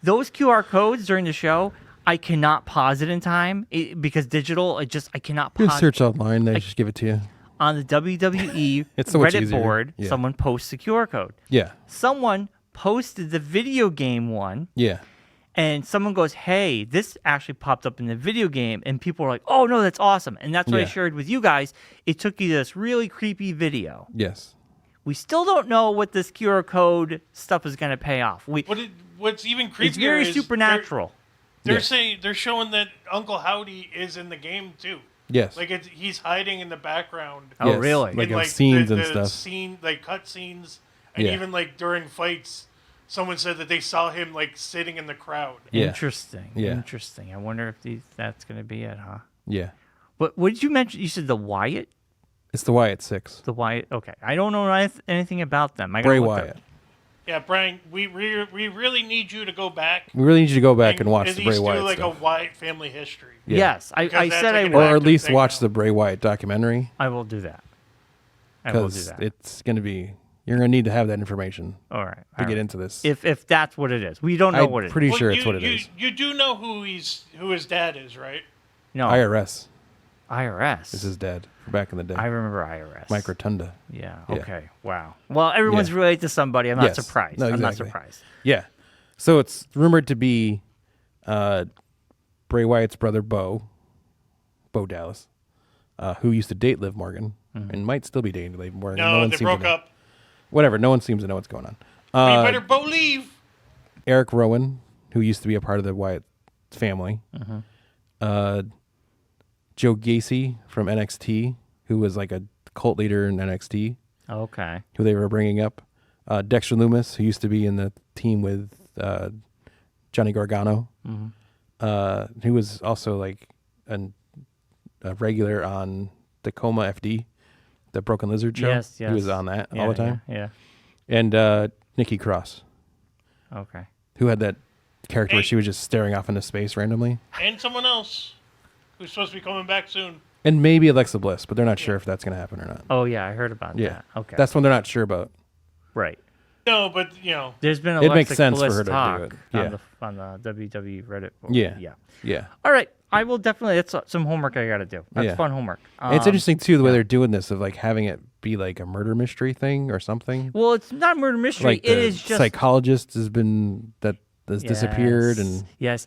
those QR codes during the show, I cannot pause it in time because digital, I cannot pause. You can search online, they just give it to you. On the WWE it's so much Reddit easier. board, someone posts a QR code. Yeah. Someone posted the video game one. Yeah. And someone goes, hey, this actually popped up in the video game. And people are like, oh, no, that's awesome. And that's what I shared with you guys. It took you to this really creepy video. Yes. We still don't know what this QR code stuff is going to pay off. What's even creepier it's very is supernatural. They're saying they're showing that Uncle Howdy is in the game too. Yes. Like he's hiding in the background. Oh, really? Like scenes and stuff. Like cut scenes, and even like during fights, someone said that they saw him like sitting in the crowd. Yeah. Interesting. Yeah. Interesting. I wonder if that's going to be it, huh? Yeah. What did you mention? You said the Wyatt? It's the Wyatt 6. The Wyatt. Okay. I don't know anything about them. Bray Wyatt. Yeah, Brian, we really need you to go back. We really need you to go back and watch the Bray Wyatt do like stuff. a Wyatt family history. Yeah. Yes, I said I like would. Or at least watch the Bray Wyatt documentary. I will do that. I will do Because that. it's going to be... You're going to need to have that information All right. to get into this. If that's what it is. We don't know what it is. I'm pretty sure it's what it is. You do know who his dad is, right? No. IRS IRS. is his dad from back in the day. I remember IRS. Mike Rotunda. Yeah. Yeah. Okay. Wow. Well, everyone's related to somebody. I'm not surprised. No, I'm not exactly. surprised. Yeah. So it's rumored to be Bray Wyatt's brother, Bo Dallas, who used to date Liv Morgan and might still be dating Liv Morgan. No, one they seems broke to know. up. Whatever. No one seems to know what's going on. You better believe. Eric Rowan, who used to be a part of the Wyatt family. Joe Gacy from NXT, who was like a cult leader in NXT, Okay. who they were bringing up. Dexter Lumis, who used to be in the team with Johnny Gargano, who was also like a regular on Tacoma FD, the Broken Lizard show. Yes. He was on that all the time. Yeah. And Nikki Cross, Okay. who had that character where Hey. she was just staring off into space randomly. And someone else who's supposed to be coming back soon. And maybe Alexa Bliss, but they're not sure if that's going to happen or not. Oh yeah, I heard about Yeah. that. Okay. That's one they're not sure about. right. No, but There's been It Alexa makes sense for Bliss her to do talk it. on the WWE Reddit board. Yeah. Yeah. Yeah. All right. I will definitely. That's some homework I got to do. That's Yeah. fun homework. And it's interesting too the way they're doing this of like having it be like a murder mystery thing or something. Well, it's not murder mystery. Like it the is just psychologist has disappeared and yes,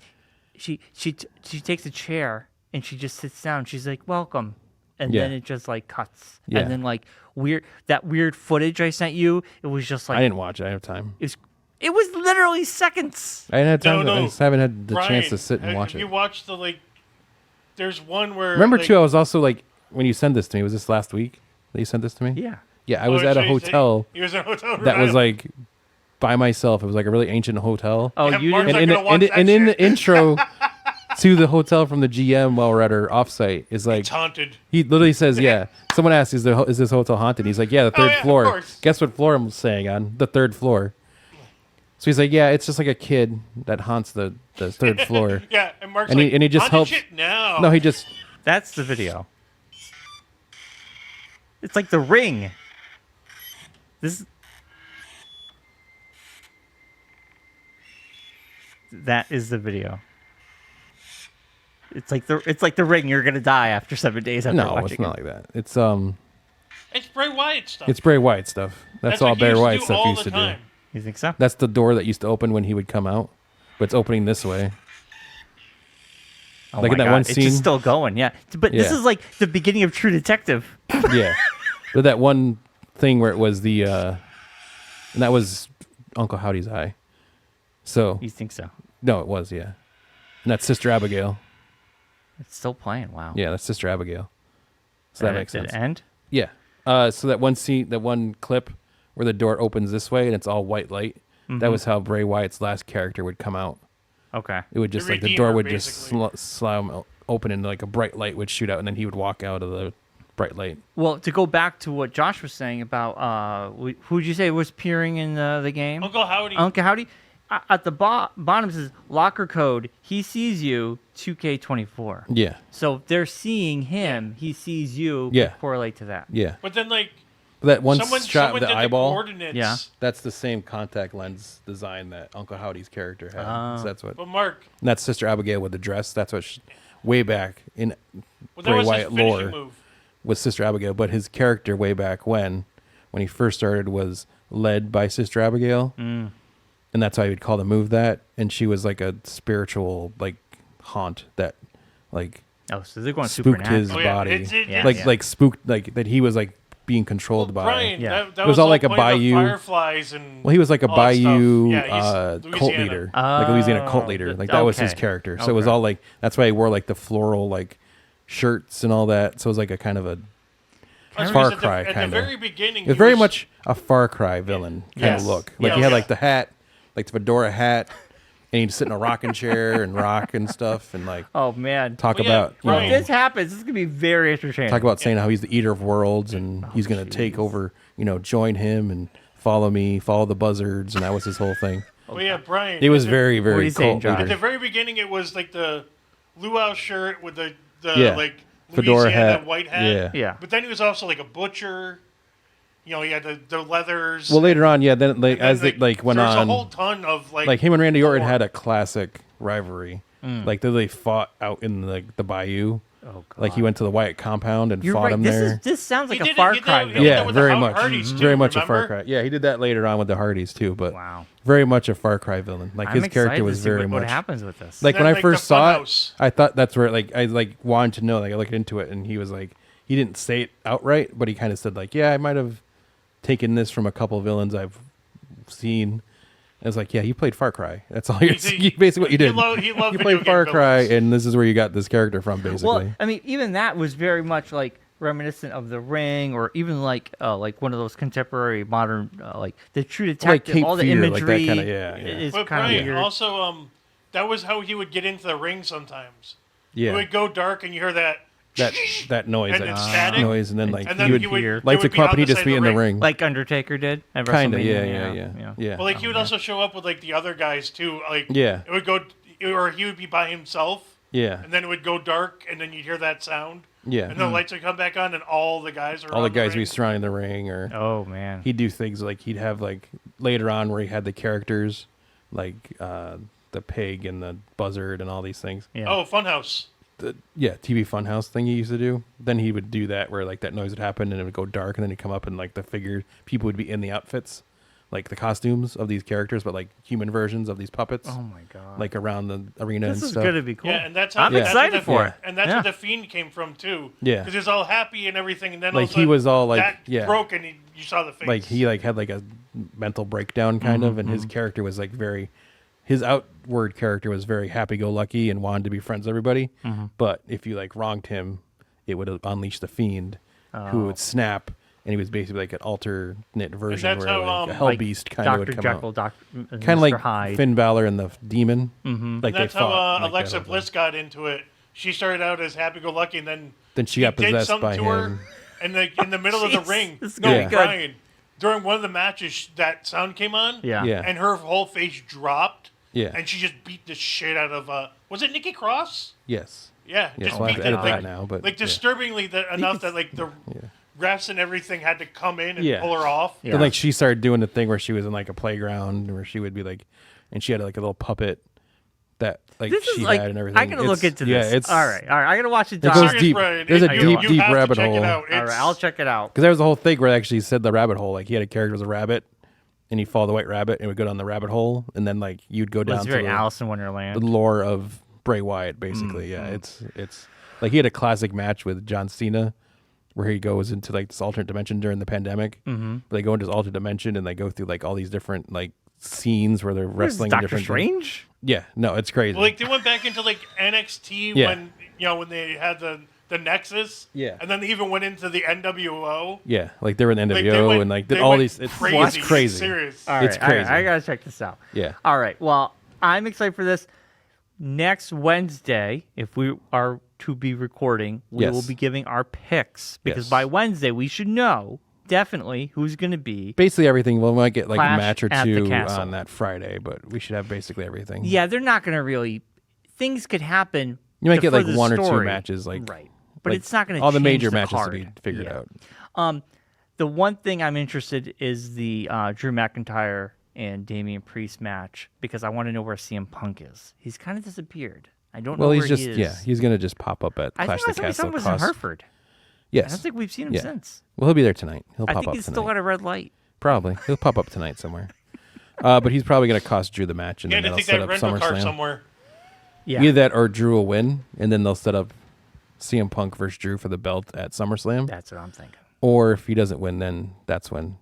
she takes a chair and she just sits down. She's like, "Welcome," and then it just like cuts. Yeah. And then like weird footage I sent you. It was just like I didn't watch it. I didn't have time. it was literally seconds. I didn't have time. No, I just haven't had the Brian, chance to sit and watch have it. you watched the like? There's one where Remember too, I was also like when you sent this to me. Was this last week that you sent this to me? Yeah. Yeah, I was at a hotel He was in a hotel room. that was like by myself. It was like a really ancient hotel. Oh, Yeah, you Mark's didn't. not gonna watch that And in shit. the intro to the hotel from the GM while we're at our offsite is like It's haunted. he literally says, "Yeah." Someone asks, "Is this hotel haunted?" He's like, "Yeah, the third yeah, of floor." course. Guess what floor I'm staying on? The third floor. So he's like, "Yeah, it's just like a kid that haunts the third floor." Yeah, and Mark's And like, he just haunted helps. shit now. No, he just That's the video. It's like The Ring. That is the video. It's like the Ring. You're gonna die after 7 days after no, watching it's not it. like that. It's Bray Wyatt stuff. It's Bray Wyatt stuff. That's all what he Bray used to Wyatt do stuff all he used the to time. do. You think so? That's the door that used to open when he would come out, but it's opening this way. Oh Like my in that God, one it's scene? just still going. Yeah, but this Yeah. is like the beginning of True Detective. Yeah. But that one thing where it was and that was Uncle Howdy's eye. So You think so? no, it was, yeah. And that's Sister Abigail. It's still playing. Wow. Yeah, that's Sister Abigail. So that makes Did sense. it end? Yeah. So that one scene, that one clip where the door opens this way and it's all white light. That was how Bray Wyatt's last character would come out. Okay. It would just The like the door Redeemer, would just basically. slam open and like a bright light would shoot out and then he would walk out of the bright light. Well, to go back to what Josh was saying about who did you say was peering in the game? Uncle Howdy. Uncle Howdy. At the bottom it says locker code. He sees you. 2K24. Yeah. So they're seeing him. He sees you. Yeah. Correlate to that. Yeah. But then, like, That one someone shot of did the eyeball, the coordinates. Yeah. that's the same contact lens design that Uncle Howdy's character had. So that's what. But Mark, And that's Sister Abigail with the dress. That's what way back in well, that Bray was his Wyatt finishing lore move. was Sister Abigail, but his character way back when he first started was led by Sister Abigail. And that's why he would call the move that. And she was like a spiritual like haunt that like Oh, so they're going spooked his supernatural. Oh, yeah. body. Yeah. Like spooked like that he was like being controlled by. Brian, Yeah. that It was all like a the point of bayou. Fireflies and Well, he was like a all that stuff. bayou Yeah, he's cult Louisiana. leader, like a Louisiana cult leader. Like that was his okay. character. So it was Okay. all like that's why he wore like the floral like shirts and all that. So it was like a kind of a That's Far because Cry at the kinda. very beginning, it was he very much a Far Cry villain kind Yes. of look. Like Yeah. he had Yeah. like the hat, like the fedora hat, and he'd sit in a rocking chair and rock and stuff and like Oh man. talk Well, yeah, about you When Brian- know, this happens, this is gonna be very entertaining. talk about saying how he's the eater of worlds and he's gonna take over. You know, join him and follow me, follow the buzzards, and that was his whole thing. Well, yeah, Brian. He was at the- very, What are very you saying, cult Josh? At leader. the very beginning, it was like the luau shirt with the Yeah. like Fedora Louisiana hat. white hat. Yeah. Yeah. But then he was also like a butcher. You know, he had the leathers. Well, later on, yeah. Then like and then, as it like went there's on, a whole ton of like like him and Randy Orton lore. had a classic rivalry. Like they fought out in like the bayou. Oh god. Like he went to the Wyatt compound and You're fought right. him This there. this sounds like He a did it- Far he did Cry it- he villain. did Yeah, that with the very Har- much, Hardys, too, very much a Far remember? Cry. Yeah, he did that later on with the Hardys too, but Wow. very much a Far Cry villain. Like I'm his excited character was to see very what much. happens with this. Like Then, when I like, first the saw it, Funhouse. I thought that's where like I like wanted to know. Like I looked into it, and he was like, he didn't say it outright, but he kind of said like, yeah, I might have taken this from a couple of villains I've seen. I was like, yeah, you played Far Cry. That's all you're basically what you did. He loved You video played Far game Cry, villains. and this is where you got this character from, basically. Well, I mean, even that was very much like reminiscent of The Ring, or even like one of those contemporary modern like the True Detective. Cape all the Fear, like that imagery kinda- yeah. is But kind of Brian, weird. also, that was how he would get into the ring sometimes. It Yeah, would go dark, and you hear that. that noise, And that it's static. noise, and then like And then he would he would hear- they lights would would come up, and on he'd the just side be of in the ring. Like Undertaker did at Kind of, WrestleMania. yeah. Well, like he would also show up with like the other guys too. Like Yeah. it would go, or he would be by himself, Yeah, and then it would go dark, and then you'd hear that sound, yeah. and the lights would come back on, and all the guys are All the on guys would ring. be surrounding the ring, or Oh man. he'd do things like he'd have like later on where he had the characters like the pig and the buzzard and all these things. Yeah. Oh, Funhouse. Yeah, TV Funhouse thing he used to do. Then he would do that where like that noise would happen and it would go dark, and then he'd come up and like the figure people would be in the outfits, like the costumes of these characters, but like human versions of these puppets, Oh my god. like around the arena this and is stuff. gonna be cool. Yeah, and that's how I'm that's excited what the, for it. And that's Yeah. where the Fiend came from too. Yeah. because he was all happy and everything, and then all Like of a he sudden was all like that yeah, broke, and you saw the face. like he like had like a mental breakdown kind of, and his character was like very. His outward character was very happy-go-lucky and wanted to be friends with everybody. But if you like wronged him, it would unleash the fiend, who would snap, and he was basically like an alternate version that's where how, like, a hell Like beast kind of would Dr. come Jekyll, out, Dr. kind of like Hyde. Finn Balor and the Demon. Like and they that's fought. how like Alexa that. Bliss got into it. She started out as happy-go-lucky, and then She he got did possessed something by to her, him. and in the middle of the Jeez, ring, this is gonna no, be good. Brian, during one of the matches, that sound came on, Yeah. Yeah. and her whole face dropped, Yeah. and she just beat the shit out of was it Nikki Cross? Yes. Yeah, Yes. just We'll have beat to edit the, that like, now, but like yeah. disturbingly enough that like the refs and everything had to come in and Yeah. pull her off. Yeah. Then like she started doing the thing where she was in like a playground where she would be like, and she had like a little puppet that like This she is like had and everything. I gotta look into yeah, this. It's all right. I gotta watch it. It Doc. goes Serious, deep. Brian, There's a you deep have to rabbit check it hole. out. All right, It's- I'll check it out. Because there was a whole thing where actually said the rabbit hole. Like he had a character was a rabbit, and he'd follow the white rabbit and would go down the rabbit hole, and then like you'd go down It's to very the Alice in Wonderland. lore of Bray Wyatt, basically. Yeah, it's like he had a classic match with John Cena where he goes into like this alternate dimension during the pandemic. Mm-hmm. They go into this alternate dimension and they go through like all these different like scenes where they're What is wrestling. Doctor different Strange? Things. Yeah, no, it's crazy. Well, like they went back into like NXT Yeah. when when they had the Nexus. Yeah. And then they even went into the NWO. Yeah, like they were in the Like, NWO and like did all these. It's crazy. Serious. All right, It's crazy. I gotta check this out. Yeah. All right. Well, I'm excited for this. Next Wednesday, if we are to be recording, we Yes. will be giving our picks because Yes. by Wednesday we should know definitely who's going to be. Basically everything. Well, we might get like Clash a match or at the two castle. on that Friday, but we should have basically everything. Yeah, they're not going to really. Things could happen. You might to get like further one or two story. matches, like right, but like, it's not going to. all the major the matches card. to be figured Yeah. out. The one thing I'm interested is the Drew McIntyre and Damian Priest match because I want to know where CM Punk is. He's kind of disappeared. I don't know Well, where he's just he is. he's gonna just pop up at I Clash think the last time Castle. we saw him was in Hereford. I Yes. don't think we've seen him Yeah. since. Well, he'll be there tonight. He'll I pop think up he's tonight. still got a red light. Probably he'll pop up tonight somewhere. But he's probably gonna cost Drew the match, and Yeah, then I they'll think set that up rental car SummerSlam. somewhere. Yeah. Either that or Drew will win, and then they'll set up CM Punk versus Drew for the belt at SummerSlam. That's what I'm thinking. Or if he doesn't win, then that's when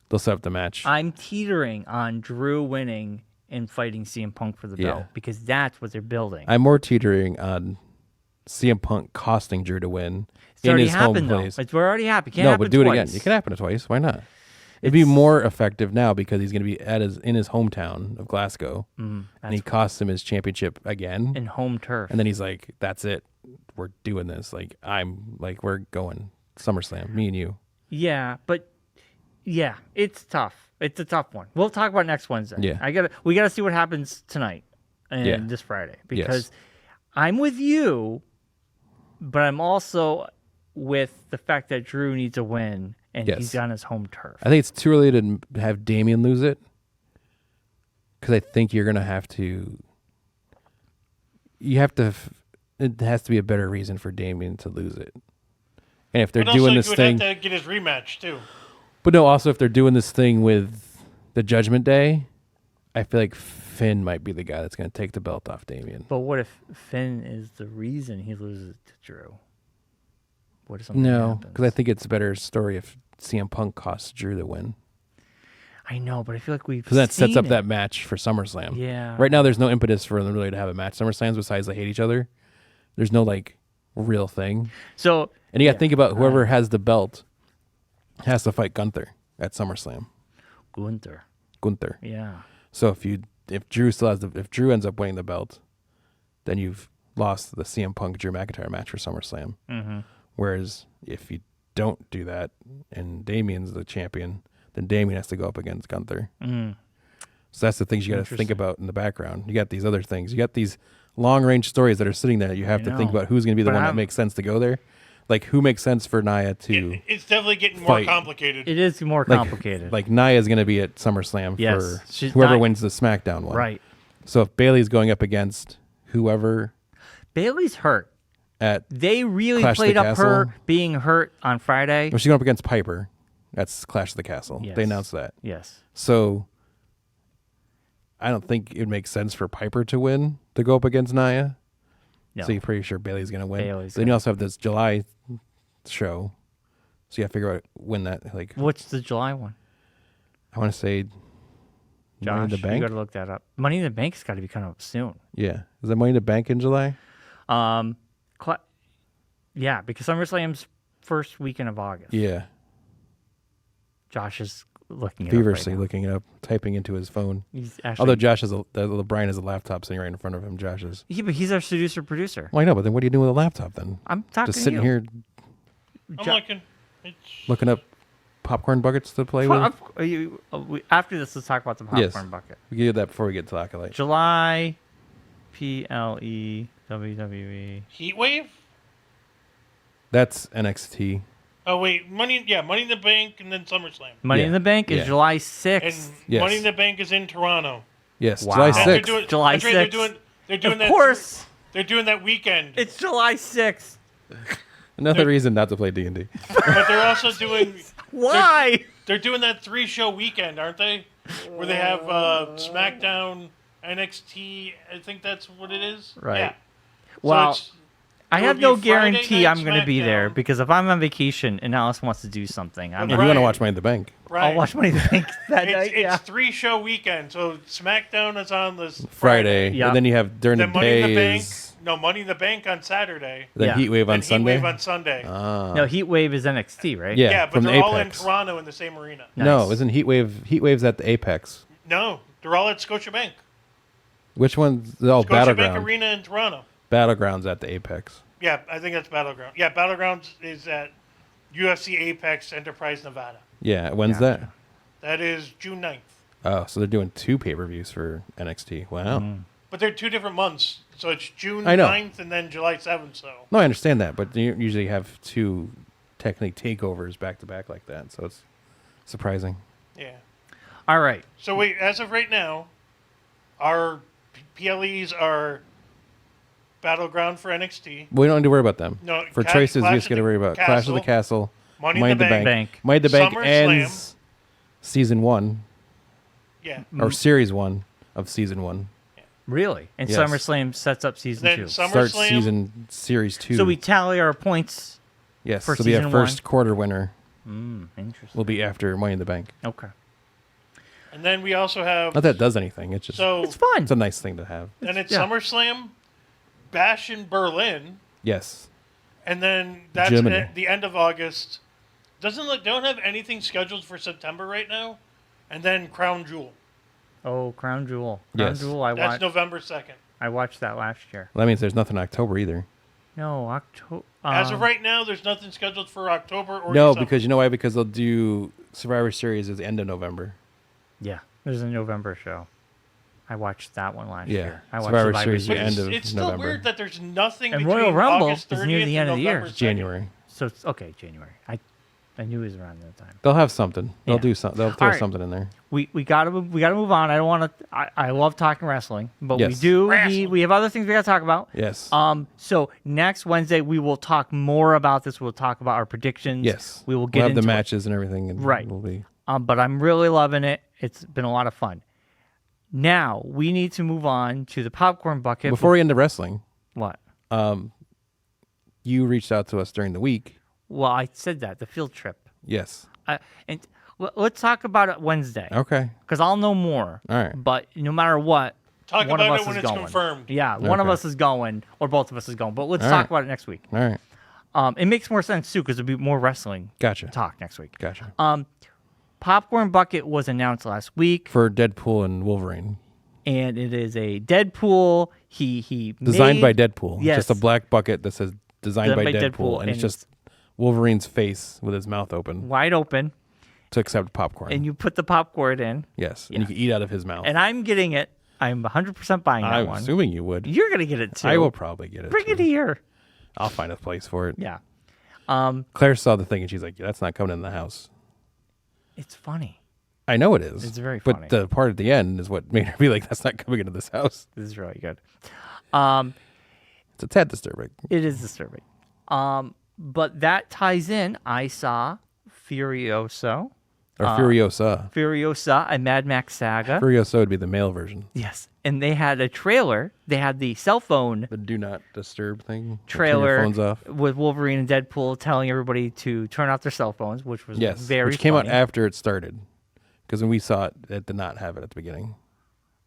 they'll set up the match. I'm teetering on Drew winning and fighting CM Punk for the Yeah. belt because that's what they're building. I'm more teetering on CM Punk costing Drew to win It's in already his home happened, though. place. It's already happened. Can't No, happen but do it twice. again. It can happen twice. Why not? It'd be more effective now because he's going to be in his hometown of Glasgow, and he costs him his championship again. in home turf. And then he's like, "That's it. We're doing this. We're going SummerSlam. Me and you." Yeah, but yeah, it's tough. It's a tough one. We'll talk about it next Wednesday. Yeah. We gotta see what happens tonight and Yeah. this Friday because I'm with you, but I'm also with the fact that Drew needs a win and Yes. he's on his home turf. I think it's too early to have Damian lose it because I think you're going to have to. You have to. It has to be a better reason for Damian to lose it. And if they're But doing also, this he would thing, have to get his rematch too. but no, also if they're doing this thing with the Judgment Day, I feel like Finn might be the guy that's going to take the belt off Damian. But what if Finn is the reason he loses to Drew? What if something No, happens? because I think it's a better story if CM Punk costs Drew the win. I know, but I feel like we've Because that sets seen up it. that match for SummerSlam. Yeah. Right now, there's no impetus for them really to have a match SummerSlams besides they hate each other. There's no like real thing. So And you got to think about whoever has the belt has to fight Gunther at SummerSlam. Gunther. Gunther. Yeah. So if Drew still has if Drew ends up winning the belt, then you've lost the CM Punk Drew McIntyre match for SummerSlam. Mm-hmm. Whereas if you don't do that and Damian's the champion, then Damian has to go up against Gunther. Mm. So that's the things you got to think Interesting. about in the background. You got these other things. You got these long range stories that are sitting there. You have to think know. about who's going to be the But one that I'm- makes sense to go there. Like who makes sense for Nia to It's definitely getting more fight. complicated. It is more like, complicated. Like Nia's going to be at SummerSlam Yes. for She's whoever not- wins the SmackDown one. right. So if Bailey's going up against whoever Bailey's hurt. at They really Clash the played up her Castle? being hurt on Friday. well, she's going up against Piper. That's Clash of the Castle. Yes. They announced that. Yes. So I don't think it makes sense for Piper to win to go up against Nia. No. So you're pretty sure Bailey's going to win. Bayley's Then gonna- you also have this July show. So you got to figure out when that, like, What's the July one? I want to say Money in Josh, the Bank. you got to look that up. Money in the Bank's got to be kind of soon. Yeah. Is that Money in the Bank in July? Yeah, because SummerSlam's first weekend of August. Yeah. Josh is looking it Feverishly up right now. looking it up, typing into his phone. He's actually, Although Josh has Brian has a laptop sitting right in front of him. Josh is. yeah, but he's our producer. Well, I know, but then what are you doing with a laptop then? I'm talking Just sitting to you. here I'm looking. It's, looking up popcorn buckets to play Well, with. after this, let's talk about the popcorn Yes. bucket. We can do that before we get to Acolyte. July, PLE, WWE. Heat Wave? That's NXT. Oh wait, Money in the Bank and then SummerSlam. Money Yeah. in the Bank is Yeah. July 6th. And Yes. Money in the Bank is in Toronto. Yes, Wow. July And And they're 6th. doing July that's right, 6th. They're doing Of that. course, They're doing that weekend. it's July 6th. Another reason not to play D&D. But they're also doing Why? they're doing that 3-show weekend, aren't they? Where they have SmackDown, NXT. I think that's what it is. Right. Yeah. Well, so I It have would no be Friday guarantee Night I'm going to be there SmackDown. because if I'm on vacation and Alice wants to do something, If Right. you want to watch Money in the Bank, I'll Right. watch Money in the Bank that night. It's Yeah. 3-show weekend, so SmackDown is on this Friday, Yeah. and then you have during Then the Money in day the Bank. is No, Money in the Bank on Saturday. then Yeah. Heatwave on Then Sunday. Heatwave on Sunday. No, Heat Wave is NXT, right? Yeah, yeah, but from the they're all in Apex. Toronto in the same arena. No, Nice. isn't Heatwave's at the Apex? No, they're all at Scotiabank. Which one's oh Scotiabank Battleground? Arena in Toronto. Battleground's at the Apex. Yeah, I think that's Battleground. Yeah, Battlegrounds is at UFC Apex Enterprise, Nevada. Yeah, when's Gotcha. That is June 9th. that? Oh, so they're doing 2 pay-per-views for NXT. Wow. But they're 2 different months. So it's June I know. 9th and then July 7th. So No, I understand that, but you usually have 2 technically takeovers back to back like that, so it's surprising. yeah. All right. So wait, as of right now, our PLEs are Battleground for NXT. We don't need to worry about them. No, For Clash- choices, Clash you just of got to the worry about Clash of the Castle, Money in the Bank. Money in the Bank SummerSlam. ends season 1 Yeah. or series 1 of season 1. Really? And Yes. SummerSlam sets up season Then 2. Starts SummerSlam. series 2. So we tally our points. yes, for so we have season first quarter winner Interesting. will be after Money in the Bank. Okay. And then we also have Not that it does anything. It's just so It's fun. it's a nice thing to have. then it's yeah. SummerSlam, Bash in Berlin, Yes. and then that's Germany. at the end of August. Doesn't look, they don't have anything scheduled for September right now, and then Crown Jewel. Oh, Crown Jewel. Crown Yes. Jewel. I That's November 2nd. watched that last year. Well, that means there's nothing in October either. No, October. As of right now, there's nothing scheduled for October or No, December. because you know why? Because they'll do Survivor Series at the end of November. Yeah, there's a November show. I watched that one last Yeah. year. I watched Survivor Survivor Series But the Series. end of it's still November. weird that there's nothing And between Royal Rumble August is 30th near the end and of the year. November 2nd. January. So it's okay, January. I knew it was around that time. They'll have something. They'll Yeah. do something. They'll throw All right. something in there. We gotta move on. I don't want to. I love talking wrestling, but we Yes. do Wrestling. need. We have other things we gotta talk about. Yes. So next Wednesday we will talk more about this. We'll talk about our predictions. yes. We will get have into the it. matches and everything. And Right. We'll be. But I'm really loving it. It's been a lot of fun. Now we need to move on to the popcorn bucket. Before we end the wrestling, What? you reached out to us during the week. Well, I said that the field trip. Yes. And let's talk about it Wednesday Okay. because I'll know more. All right. But no matter what, Talk one of about us it when is it's going. confirmed. Yeah, one of Okay. us is going, or both of us is going. But let's All talk right. about it next week. All right. It makes more sense too because there'll be more wrestling Gotcha. talk next week. Gotcha. Popcorn Bucket was announced last week, For Deadpool and Wolverine. and it is a Deadpool. He Designed by made, Deadpool. Yes. Just a black bucket that says designed by Designed by Deadpool. Deadpool, And it's and just Wolverine's face with his mouth open wide open, to accept popcorn. and you put the popcorn in, yes. And you can eat out of his mouth. and I'm getting it. I'm 100% buying that I'm one. assuming you would. You're gonna get it too. I will probably get it. Bring it too. here. I'll find a place for it. Yeah, Claire saw the thing and she's like, "That's not coming in the house." it's funny. I know it is. It's very But funny. the part at the end is what made her be like, "That's not coming into this house." This is really good. It's a tad disturbing. It is disturbing. But that ties in. I saw Furiosa. Or Furiosa. Furiosa, a Mad Max saga. Furiosa would be the male version. Yes. And they had a trailer. They had the cell phone The do not disturb thing. trailer Turn your phones off. with Wolverine and Deadpool telling everybody to turn off their cell phones, which was Yes. very Which came funny. out after it started. Because when we saw it, it did not have it at the beginning.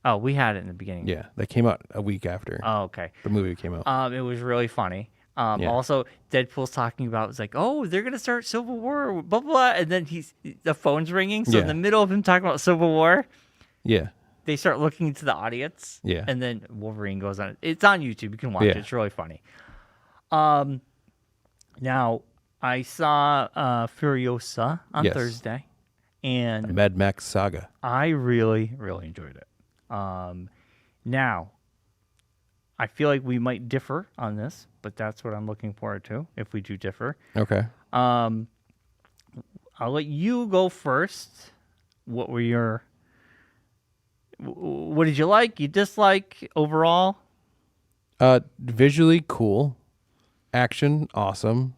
Oh, we had it in the beginning. Yeah. That came out a week after Oh, okay. the movie came out. It was really funny. Yeah. Also, Deadpool's talking about it's like, oh, they're gonna start Civil War, blah blah, blah. And then the phone's ringing. So in Yeah. the middle of him talking about Civil War, Yeah. they start looking into the audience. Yeah. And then Wolverine goes on. It's on YouTube. You can watch Yeah. it. It's really funny. Now I saw Furiosa on Yes. Thursday, and Mad Max Saga. I really, really enjoyed it. Now, I feel like we might differ on this, but that's what I'm looking forward to if we do differ. Okay. I'll let you go first. What were your... What did you like? You dislike overall? Visually cool. Action awesome.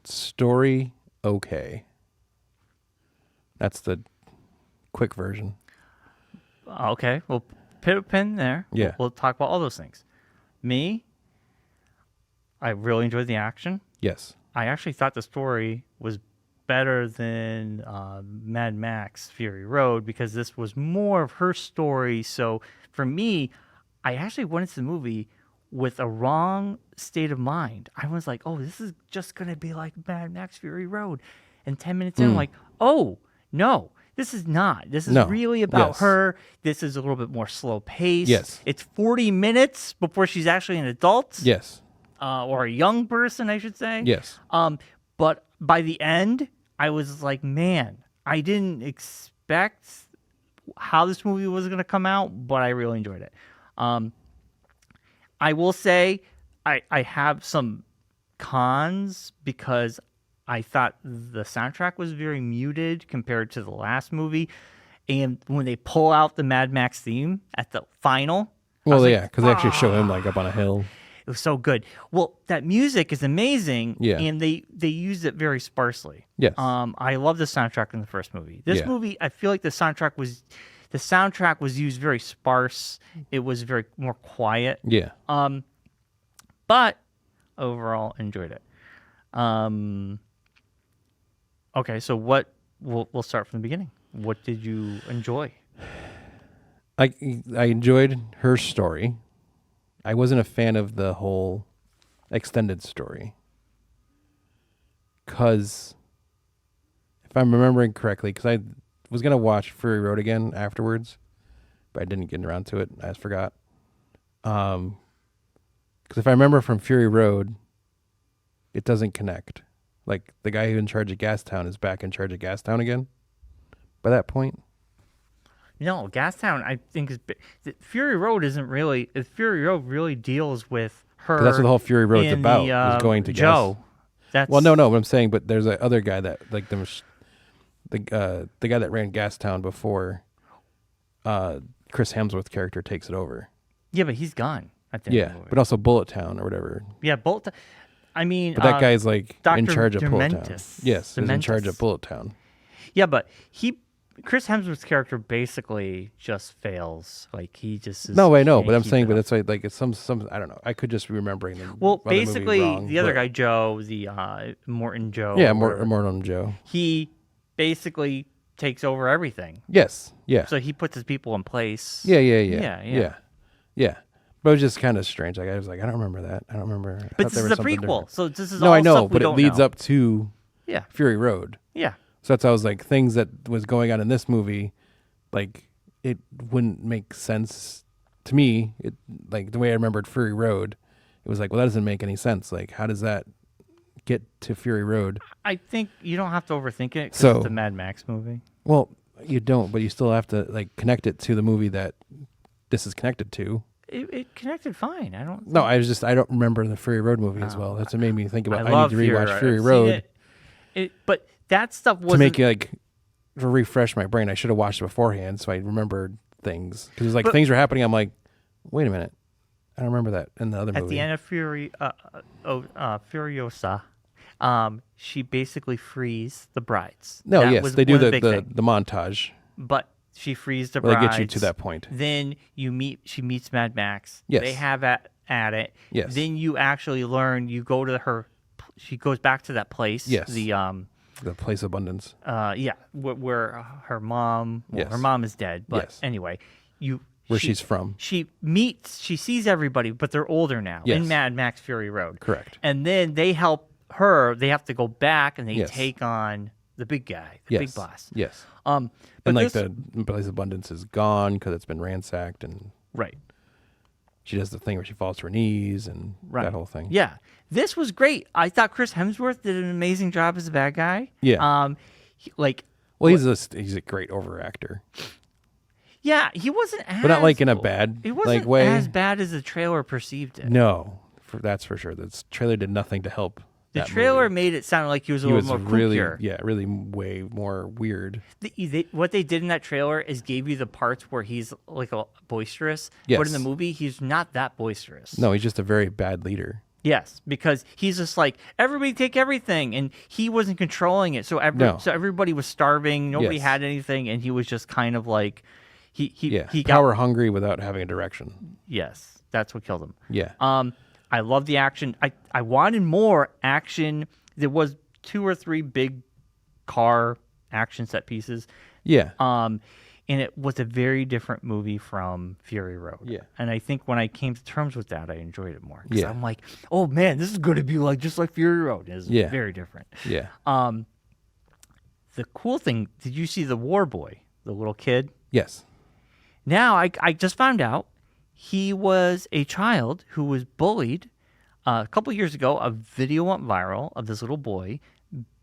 Story okay. That's the quick version. Okay, well, put a pin there. Yeah. We'll talk about all those things. Me, I really enjoyed the action. Yes. I actually thought the story was better than Mad Max Fury Road because this was more of her story. So for me, I actually went into the movie with a wrong state of mind. I was like, oh, this is just going to be like Mad Max Fury Road. And 10 minutes in, I'm like, oh, no, this is not. This is really about her. This is a little bit more slow pace. Yes. It's 40 minutes before she's actually an adult. Yes. Or a young person, I should say. Yes. But by the end, I was like, man, I didn't expect how this movie was going to come out, but I really enjoyed it. I will say I have some cons because I thought the soundtrack was very muted compared to the last movie. And when they pull out the Mad Max theme at the final. Well, because they actually show him like up on a hill. It was so good. Well, that music is amazing, and they used it very sparsely. Yes. I love the soundtrack in the first movie. This movie, I feel like the soundtrack was used very sparse. It was very more quiet. Yeah. But overall, enjoyed it. Okay, so we'll start from the beginning. What did you enjoy? I enjoyed her story. I wasn't a fan of the whole extended story. Because, if I'm remembering correctly, because I was going to watch Fury Road again afterwards, but I didn't get around to it. I just forgot. Because if I remember from Fury Road, it doesn't connect. Like, the guy who's in charge of Gastown is back in charge of Gastown again by that point. No, Gastown, I think, Fury Road isn't really... Fury Road really deals with her... That's what the whole Fury Road's about, is going to Joe. Well, no, but I'm saying, but there's a other guy that, like, the guy that ran Gastown before Chris Hemsworth's character takes it over. Yeah, but he's gone at the end of the movie. But also Bullet Town or whatever. Yeah, Bullet Town. I mean... But that guy's, like, Dr. in charge of Bullet Town. Yes, he's in Dementis. charge of Bullet Town. Yeah, but Chris Hemsworth's character basically just fails. Like, he just is... No, I know, but I'm saying, but it's like it's some I don't know. I could just be remembering them. Well, basically, the other guy, Joe, the Morton Joe. Yeah, Morton Joe. He basically takes over everything. Yes, yeah. So he puts his people in place. Yeah. But it was just kind of strange. Like, I was like, I don't remember that. I don't remember. But this is a prequel, different. so this is no, all I know, stuff we but it don't leads know. up to Fury Road. Yeah. So that's how I was like, things that was going on in this movie, like, it wouldn't make sense to me. It, like, the way I remembered Fury Road, it was like, well, that doesn't make any sense. Like, how does that get to Fury Road? I think you don't have to overthink it because it's a Mad Max movie. Well, you don't, but you still have to, like, connect it to the movie that this is connected to. It connected fine. I don't. No, I don't remember the Fury Road movie as well. That's what made me think about. I need to rewatch Fury Road. But that stuff wasn't to make you like to refresh my brain. I should have watched it beforehand so I remembered things because like things were happening. I'm like, wait a minute, I don't remember that in the other movie. At the end of Furiosa, she basically frees the brides. No, that yes, they do the montage, but she frees the brides. Well, they get you to that point. Then she meets Mad Max. Yes. They have at it. Yes. Then you actually learn. You go to her. She goes back to that place. Yes. The place of abundance. Where her mom. Well, her mom is dead. But anyway, she's from. She sees everybody, but they're older now in Mad Max Fury Road. Correct. And then they help her. They have to go back and they take on the big guy, the big boss. Yes. But and like the place of abundance is gone because it's been ransacked and she does the thing where she falls to her knees and that whole thing. Yeah. This was great. I thought Chris Hemsworth did an amazing job as a bad guy. Yeah. He's a great over actor. Yeah, he wasn't as... But not like in a bad It wasn't way. as bad as the trailer perceived it. No, that's for sure. The trailer did nothing to help. The trailer made it sound like he was a little more kookier. Really way more weird. What they did in that trailer is gave you the parts where he's like a boisterous. Yes. But in the movie, he's not that boisterous. No, he's just a very bad leader. Yes, because he's just like, everybody take everything, and he wasn't controlling it. So everybody was starving. Nobody had anything, and he was just kind of like, he power hungry without having a direction. Yes, that's what killed him. Yeah. I love the action. I wanted more action. There was 2 or 3 big car action set pieces. Yeah. And it was a very different movie from Fury Road. Yeah. And I think when I came to terms with that, I enjoyed it more. Because Yeah. I'm like, oh man, this is going to be like just like Fury Road. It's very different. Yeah. The cool thing, did you see the War Boy, the little kid? Yes. Now, I just found out he was a child who was bullied. A couple years ago, a video went viral of this little boy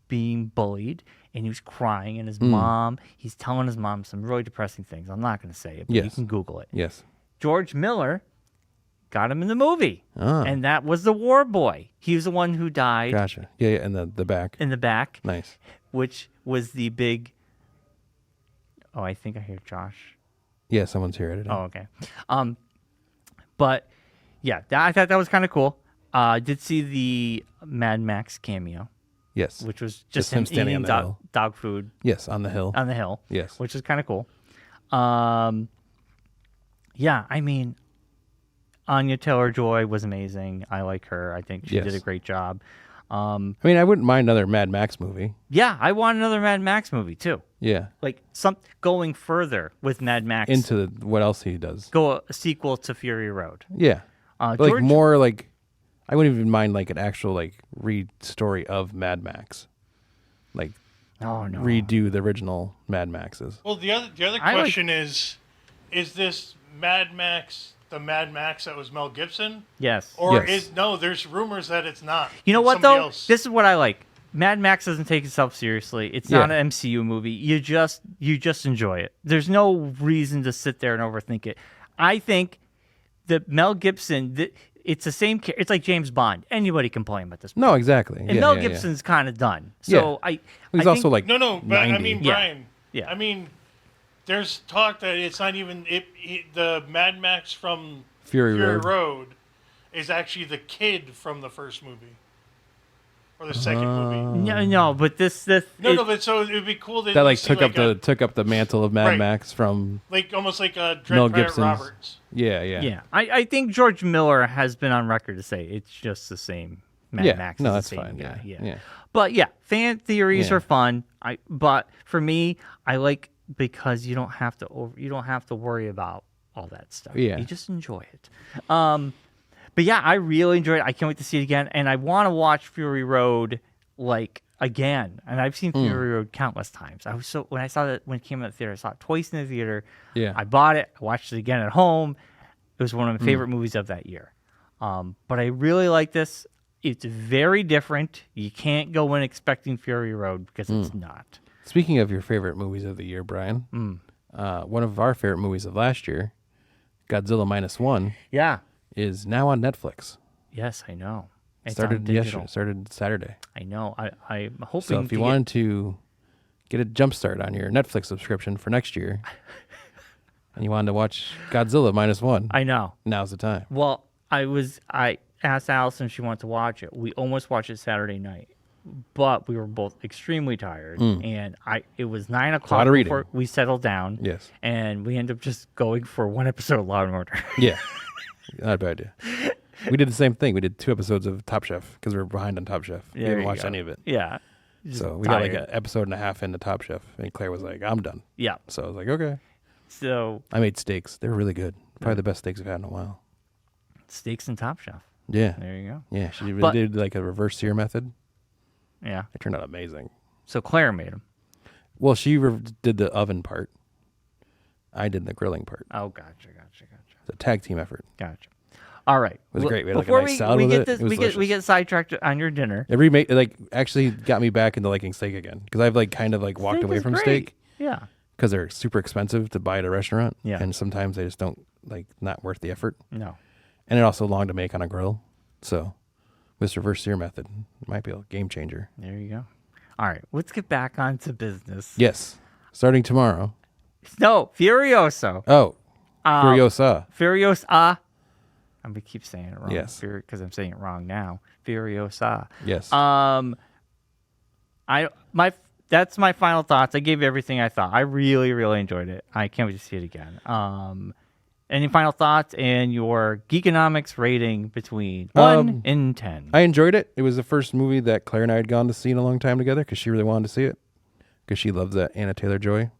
being bullied, and he was crying, and his mom, he's telling his mom some really depressing things. I'm not going to say it, but you can Google it. Yes. George Miller got him in the movie, and that was the War Boy. He was the one who died. Gotcha. Yeah, in the back. In the back. Nice. Which was the big... Oh, I think I hear Josh. Yeah, someone's here editing. Oh, okay. But, yeah, I thought that was kind of cool. I did see the Mad Max cameo. Yes. Which was just him him standing eating on the hill. dog food. Yes, on the hill. On the hill. Yes. Which is kind of cool. Yeah, I mean, Anya Taylor-Joy was amazing. I like her. I think she did a great job. I mean, I wouldn't mind another Mad Max movie. Yeah, I want another Mad Max movie, too. Yeah. Like, going further with Mad Max. Into what else he does. Go a sequel to Fury Road. Yeah. George, like more like... I wouldn't even mind like an actual like story of Mad Max, like redo the original Mad Maxes. Well, the other question is this Mad Max the Mad Max that was Mel Gibson? Yes. Or yes. there's rumors that it's not. You know what somebody though? Else. This is what I like. Mad Max doesn't take itself seriously. It's not an MCU movie. You just enjoy it. There's no reason to sit there and overthink it. I think that Mel Gibson. It's the same. It's like James Bond. Anybody can play him at this point. No, exactly. And Mel Gibson's kind of done. So he's also like no. But 90. I mean, Brian. Yeah. I mean, there's talk that it's not even the Mad Max from Fury Road is actually the kid from the first movie or the second movie. No, but this. But so it would be cool that like took up the mantle of Mad Max from like almost like a Mel Dread Gibson's. Roberts. Yeah. I think George Miller has been on record to say it's just the same. Mad Max. No, is that's the same fine. Guy. Yeah. But yeah, fan theories are fun. But for me, I like because you don't have to worry about all that stuff. Yeah. You just enjoy it. But yeah, I really enjoyed it. I can't wait to see it again, and I want to watch Fury Road like again. And I've seen Fury Road countless times. When I saw it when it came out of the theater, I saw it twice in the theater. Yeah. I bought it. I watched it again at home. It was one of my favorite movies of that year. But I really like this. It's very different. You can't go in expecting Fury Road because it's not. Speaking of your favorite movies of the year, Brian, one of our favorite movies of last year, Godzilla -1, is now on Netflix. Yes, I know. It's started yesterday. Started Saturday. I know. I'm hoping. So if you wanted to get a jump start on your Netflix subscription for next year, and you wanted to watch Godzilla -1, I know. Now's the time. Well, I asked Allison if she wanted to watch it. We almost watched it Saturday night, but we were both extremely tired, and it was 9 o'clock before we settled down. Yes, and we ended up just going for one episode of Law and Order. Yeah, not a bad idea. We did the same thing. We did 2 episodes of Top Chef because we were behind on Top Chef. We didn't watch any of it. Yeah. So we got like an episode and a half into Top Chef, and Claire was like, "I'm done." Yeah. So I was like, "Okay." So I made steaks. They were really good. Probably the best steaks I've had in a while. Steaks and Top Chef. Yeah. There you go. Yeah, she did like a reverse sear method. Yeah. It turned out amazing. So Claire made them. Well, she did the oven part. I did the grilling part. Oh, gotcha. It's a tag team effort. Gotcha. All right. It was great. We had like a Before nice salad with it. It was delicious. we get sidetracked on your dinner. It actually got me back into liking steak again because I've like kind of like walked Steak away is from great. steak. Yeah. Because they're super expensive to buy at a restaurant. Yeah. And sometimes they just don't not worth the effort. No. And they're also long to make on a grill. So this reverse sear method might be a game changer. There you go. All right. Let's get back onto business. Yes. Starting tomorrow. No, Furiosa. Oh. Furiosa. Furiosa. I'm going to keep saying it wrong. Yes. Because I'm saying it wrong now. Furiosa. Yes. That's my final thoughts. I gave you everything I thought. I really, really enjoyed it. I can't wait to see it again. Any final thoughts and your Geekonomics rating between 1 and 10? I enjoyed it. It was the first movie that Claire and I had gone to see in a long time together because she really wanted to see it because she loves that Anna Taylor-Joy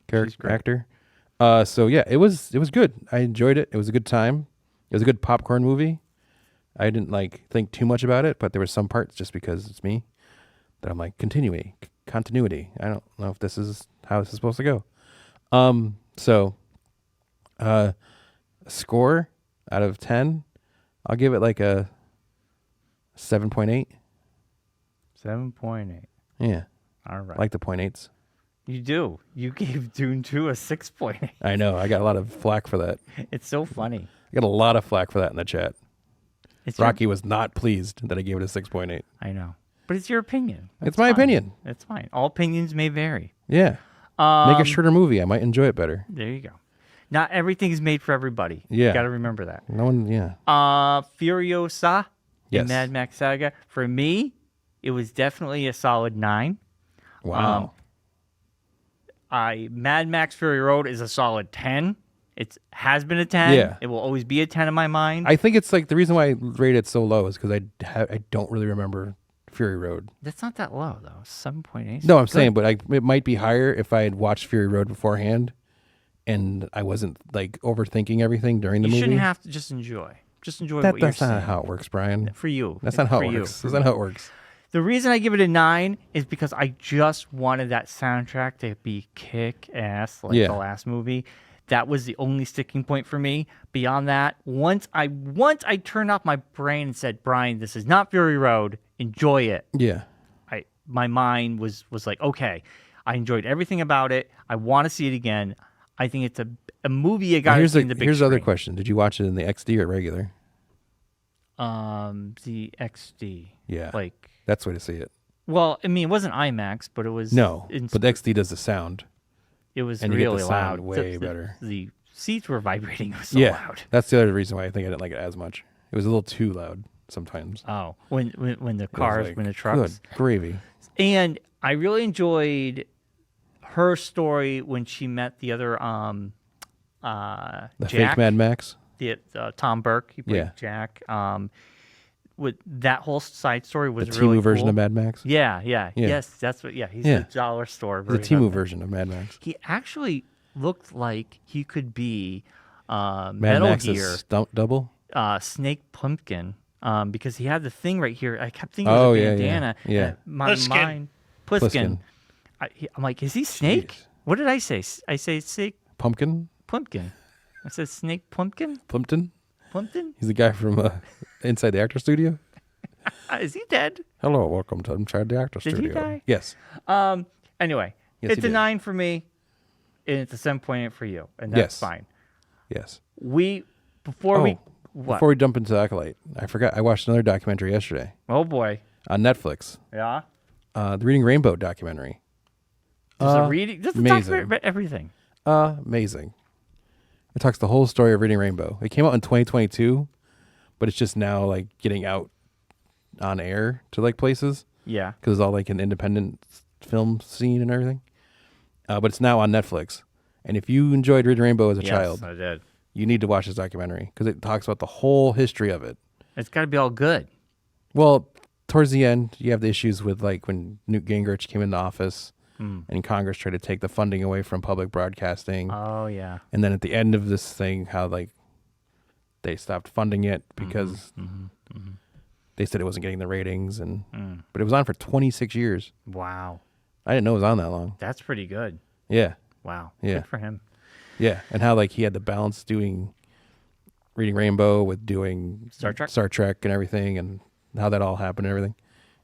character actor. So yeah, it was good. I enjoyed it. It was a good time. It was a good popcorn movie. I didn't think too much about it, but there were some parts just because it's me that I'm like continuity. I don't know if this is how this is supposed to go. A score out of 10, I'll give it like a 7.8. 7.8. Yeah. All right. I like the 0.8s. You do. You gave Dune 2 a 6.8. I know. I got a lot of flack for that. It's so funny. I got a lot of flack for that in the chat. Rocky was not pleased that I gave it a 6.8. I know. But it's your opinion. It's my opinion. It's fine. All opinions may vary. Yeah. Make a shorter movie. I might enjoy it better. There you go. Not everything is made for everybody. Yeah. You got to remember that. No one, yeah. Furiosa Yes. in Mad Max Saga. For me, it was definitely a solid 9. Wow. Mad Max Fury Road is a solid 10. It has been a 10. Yeah. It will always be a 10 in my mind. I think it's the reason why I rate it so low is because I don't really remember Fury Road. That's not that low, though. 7.8. No, I'm saying, but it might be higher if I had watched Fury Road beforehand and I wasn't overthinking everything during the movie. You shouldn't have to just enjoy. Just enjoy what you're seeing. That's not how it works, Brian. For you. That's not how it works. That's not how it works. The reason I give it a 9 is because I just wanted that soundtrack to be kick-ass like the last movie. That was the only sticking point for me. Beyond that, once I turned off my brain and said, Brian, this is not Fury Road. Enjoy it. Yeah. My mind was like, okay, I enjoyed everything about it. I want to see it again. I think it's a movie you got to see in the big Here's the other screen. question. Did you watch it in the XD or regular? The XD. Yeah. That's the way to see it. Well, I mean, it wasn't IMAX, but it was... No, but the XD does the sound. It was and you really get the sound loud. way better. The seats were vibrating. It was so loud. That's the other reason why I think I didn't like it as much. It was a little too loud sometimes. Oh, when the cars, when the trucks. Good gravy. And I really enjoyed her story when she met the other The Jack, fake Mad Max? the Tom Burke. He played Jack. With that whole side story was the really Temu version cool. of Mad Max? Yeah. Yes, that's what. Yeah, he's the dollar store version. The Temu version of Mad Max. He actually looked like he could be Mad Metal Max's Gear stunt double? Snake Plumkin, because he had the thing right here. I kept thinking it was a bandana. Yeah. My Pliskin. mind, Pliskin. I'm like, is he Snake? Jeez. What did I say? I say Snake Pumpkin? Plumpkin. I said Snake Plumpkin. Plumpton? Plumpton. He's the guy from Inside the Actor Studio. Is he dead? Hello, welcome to Inside the Actor Studio. Did he die? Yes. Anyway, Yes, it's he a did. 9 for me, and it's a 7.8 for you, and that's Yes. fine. Yes. Before we jump into Acolyte, I forgot. I watched another documentary yesterday Oh boy. on Netflix. Yeah. The Reading Rainbow documentary. There's a reading. There's a amazing. documentary about everything. Amazing. It talks the whole story of Reading Rainbow. It came out in 2022, but it's just now getting out on air to places Yeah. because it's all an independent film scene and everything. But it's now on Netflix. And if you enjoyed Reading Rainbow as a child, I did. you need to watch this documentary because it talks about the whole history of it. It's got to be all good. Well, towards the end, you have the issues with when Newt Gingrich came into office and Congress tried to take the funding away from public broadcasting. Oh yeah. And then at the end of this thing, how they stopped funding it because they said it wasn't getting the ratings, but it was on for 26 years. Wow. I didn't know it was on that long. That's pretty good. Yeah, Wow. Yeah. Good for him. yeah, and how he had to balance doing Reading Rainbow with doing Star Trek? and everything, and how that all happened and everything.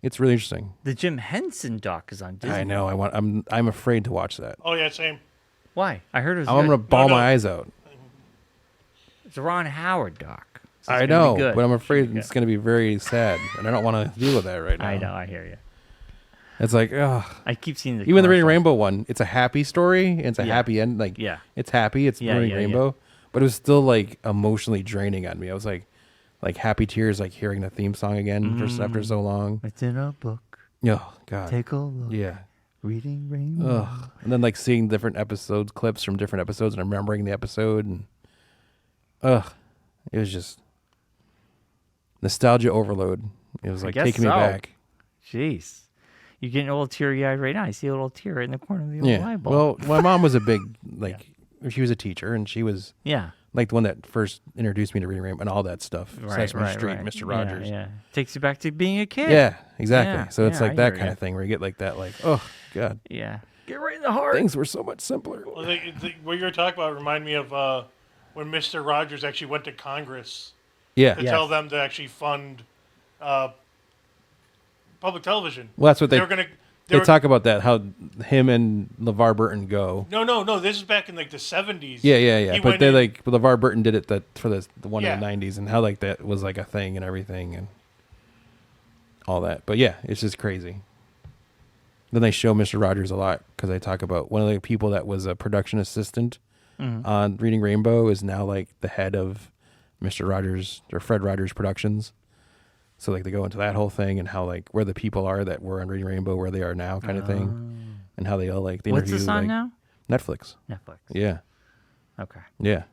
It's really interesting. The Jim Henson doc is on Disney. I know. I'm afraid to watch that. Oh yeah, same. Why? I heard it was I'm good. gonna bawl No. my eyes out. It's a Ron Howard doc. So it's I gonna know, be good. but I'm afraid Yeah. it's gonna be very sad, and I don't want to deal with that right now. I know. I hear you. It's ugh. I keep seeing the Even the Reading commercials. Rainbow one, it's a happy story. And it's a Yeah. happy end. Yeah. It's happy. It's Yeah, Reading yeah, Rainbow, but it was still emotionally draining on me. I was like happy tears, hearing the theme song again just after so long. It's in a book. Oh God. Take a look. Yeah. Reading Rainbow. Ugh. And then seeing different clips from different episodes, and remembering the episode, and it was just nostalgia overload. It was like guess taking me so. back. Jeez. You're getting a little teary-eyed right now. I see a little tear right in the corner of the old eyeball. Well, my mom was a big, she was a teacher, and she was like the one that first introduced me to Reading Rainbow and all that stuff. Sesame Street, Mr. Rogers. Yeah. Takes you back to being a kid. Yeah, exactly. Yeah, So it's like I that hear kind ya. of thing where you get like that, like, oh, God. Yeah. Get right in the heart. Things were so much simpler. Well, what you were talking about reminded me of when Mr. Rogers actually went to Congress Yeah. to tell them to actually fund public television. Well, that's what They were going to... They talk about that, how him and LeVar Burton go. No. This is back in like the 70s. Yeah. He But went they in- LeVar Burton did it for the one Yeah. in the 90s, and how like that was like a thing and everything and all that. But yeah, it's just crazy. Then they show Mr. Rogers a lot because they talk about one of the people that was a production assistant on Reading Rainbow is now like the head of Mr. Rogers or Fred Rogers Productions. So like they go into that whole thing and how like where the people are that were on Reading Rainbow, where they are now, kind of thing, and how they all like. What's this on now? Netflix. Netflix. Yeah. Okay. Yeah.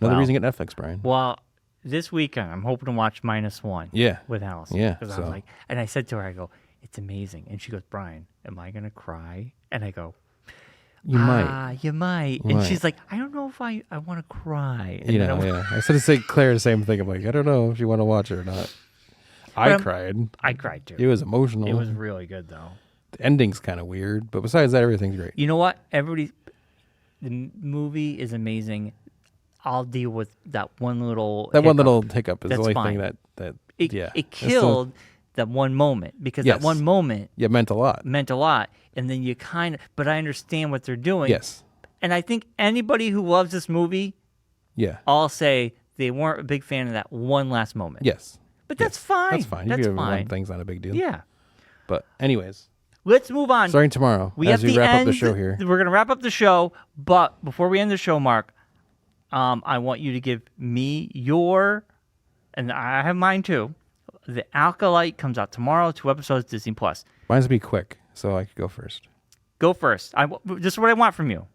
Another Wow. reason to get Netflix, Brian. Well, this weekend I'm hoping to watch -1. Yeah. With Allison. Yeah, Because I so- was like, and I said to her, I go, it's amazing, and she goes, Brian, am I gonna cry? And I go, You might. You might. You And might. she's like, I don't know if I want to cry. And You then know, I- yeah. I said to say Claire the same thing. I'm like, I don't know if you want to watch it or not. I I'm- cried. I cried too. It was emotional. It was really good though. The ending's kind of weird, but besides that, everything's great. You know what? The movie is amazing. I'll deal with that one little That one hiccup. little hiccup is That's the only fine. thing that It, yeah. it It's still- killed that one moment because Yes. that one moment Yeah, meant a lot. meant a lot. And then you kind of, but I understand what they're doing. Yes. And I think anybody who loves this movie, Yeah. I'll say they weren't a big fan of that one last moment. Yes. But that's fine. That's fine. That's you give one fine. thing's not a big deal. Yeah. But anyways, Let's move on. starting tomorrow We as have we the wrap end, up the show here. We're going to wrap up the show, but before we end the show, Mark, I want you to give me your, and I have mine too. The Acolyte comes out tomorrow, 2 episodes, Disney Plus. Mine's will be quick, so I could go first. Go first. This is what I want from you.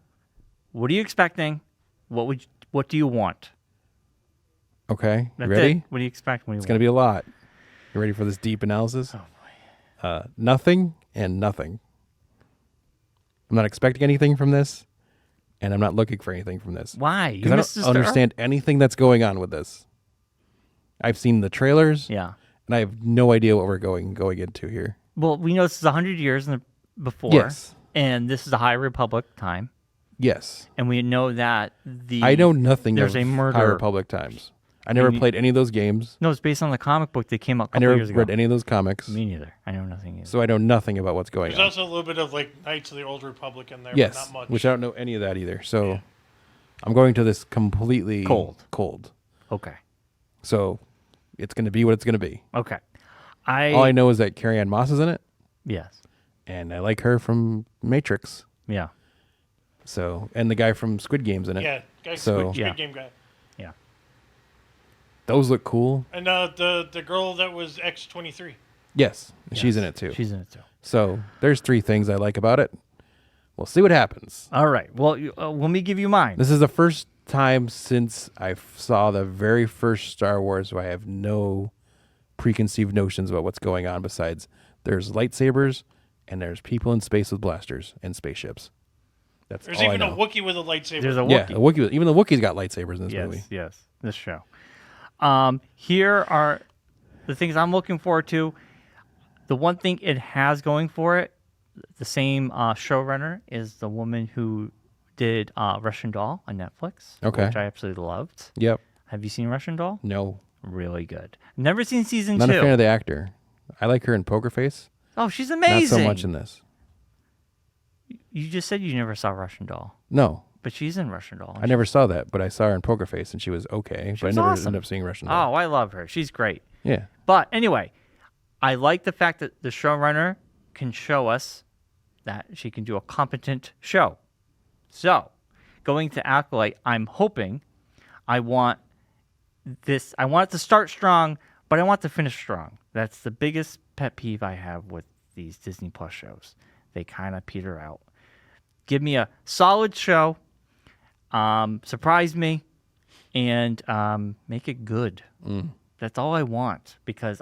What are you expecting? What do you want? Okay. You That's ready? it. What do you expect? What do you It's going to be a lot. You ready for this deep analysis? Oh, boy. Nothing and nothing. I'm not expecting anything from this, and I'm not looking for anything from this. Why? You Because I missed don't the star? understand anything that's going on with this. I've seen the trailers, Yeah. and I have no idea what we're going into here. Well, we know this is 100 years before. Yes. And this is a High Republic time. Yes. And we know that I know nothing there's of a murder. High Republic times. I never played any of those games. No, it's based on the comic book that came out a I couple never years ago. read any of those comics. Me neither. I know nothing either. So I know nothing about what's going There's on. also a little bit of like Knights of the Old Republic in there, but Yes, not much. which I don't know any of that either. So I'm going to this completely cold. Okay. So it's going to be what it's going to be. Okay. All I know is that Carrie Ann Moss is in it, Yes. and I like her from Matrix. Yeah. So, and the guy from Squid Game's in it. Yeah, guy, So- Squid Yeah. Game guy. Yeah. Those look cool. And the girl that was X-23. Yes, she's in it too. She's in it too. So there's 3 things I like about it. We'll see what happens. All right. Well, let me give you mine. This is the first time since I saw the very first Star Wars where I have no preconceived notions about what's going on besides there's lightsabers and there's people in space with blasters and spaceships. That's There's all even I a know. Wookiee with a lightsaber. There's a Yeah, Wookiee. a Wookiee. Even the Wookiees got lightsabers in this Yes. movie. Yes. This show. Here are the things I'm looking forward to. The one thing it has going for it, the same showrunner is the woman who did Russian Doll on Netflix, Okay. which I absolutely loved. Yep. Have you seen Russian Doll? No. Really good. Never seen season Not 2. a fan of the actor. I like her in Poker Face. Oh, she's amazing. Not so much in this. You just said you never saw Russian Doll, No. but she's in Russian Doll. I never saw that, but I saw her in Poker Face and she was okay. But I was never awesome. ended up seeing Russian Doll. Oh, I love her. She's great. Yeah. But anyway, I like the fact that the showrunner can show us that she can do a competent show. So, going to Acolyte, I'm hoping I want it to start strong, but I want to finish strong. That's the biggest pet peeve I have with these Disney Plus shows. They kind of peter out. Give me a solid show. Surprise me. and make it good. That's all I want, because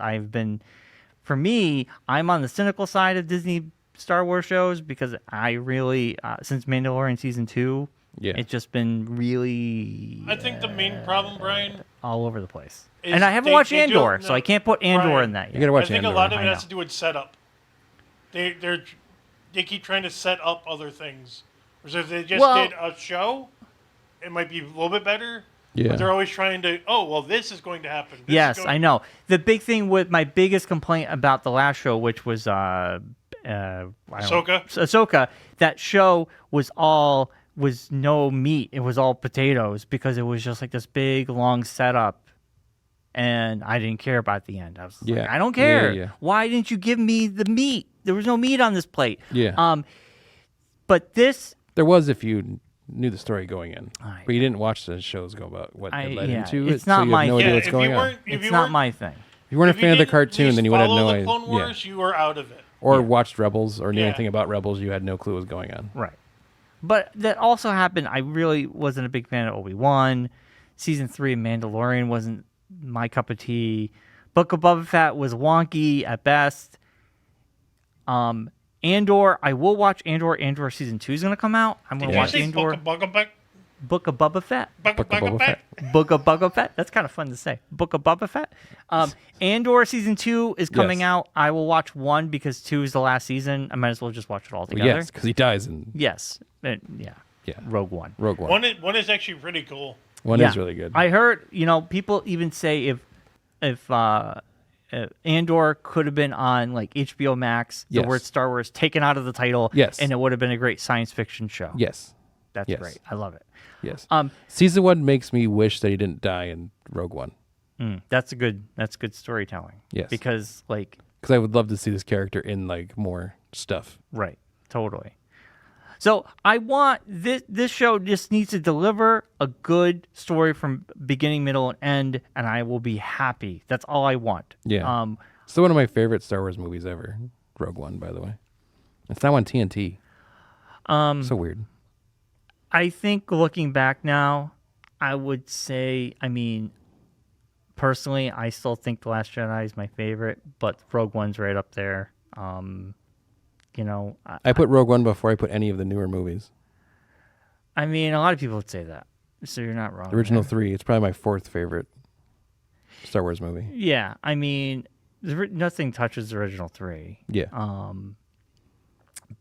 for me, I'm on the cynical side of Disney Star Wars shows, because I really, since Mandalorian season 2, it's just been really. I think the main problem, Brian, all over the place. And I haven't watched Andor, so I can't put Andor Brian, in that yet. You gotta watch I think Andor. a lot of it has to do with setup. They keep trying to set up other things. Whereas if they just did a show, it might be a little bit better. Yeah. But they're always trying to, this is going to happen. Yes, I know. The big thing with my biggest complaint about the last show, which was Ahsoka, that show was no meat. It was all potatoes, because it was just like this big, long setup. And I didn't care about the end. I was like, I don't care. Yeah. Why didn't you give me the meat? There was no meat on this plate. Yeah. But this... There was, if you knew the story going in. Right. But you didn't watch the shows go about what it led into it's it, not so you my have no idea thing. what's going on. It's not my thing. If you weren't a fan of the cartoon, then you would have no idea. Clone Wars, you were out of it. Or watched Rebels, or knew anything about Rebels, you had no clue what was going on. Right. But that also happened. I really wasn't a big fan of Obi-Wan. Season 3 of Mandalorian wasn't my cup of tea. Book of Boba Fett was wonky at best. Andor, I will watch Andor. Andor season 2 is going to come out. I'm going to watch Andor. Book of Boba Fett. Book of Boba Fett. Book of Boba Fett. That's kind of fun to say. Book of Boba Fett. Andor season 2 is coming out. I will watch 1 because 2 is the last season. I might as well just watch it all together. Well, yes, because he dies in. Yes. Rogue One. Rogue One. One is actually pretty cool. One is really good. I heard, people even say if Andor could have been on like HBO Max, the word Star Wars taken out of the title, and it would have been a great science fiction show. Yes. That's great. I love it. Yes. Season 1 makes me wish that he didn't die in Rogue One. That's good storytelling. Yes. Because I would love to see this character in like more stuff. Right. Totally. So I want this show just needs to deliver a good story from beginning, middle, and end, and I will be happy. That's all I want. Yeah. Still one of my favorite Star Wars movies ever. Rogue One, by the way. It's now on TNT. So weird. I think looking back now, I would say, personally, I still think The Last Jedi is my favorite, but Rogue One's right up there. I put Rogue One before I put any of the newer movies. A lot of people would say that, so you're not wrong. The original 3, it's probably my 4th favorite Star Wars movie. Yeah, nothing touches the original 3. Yeah.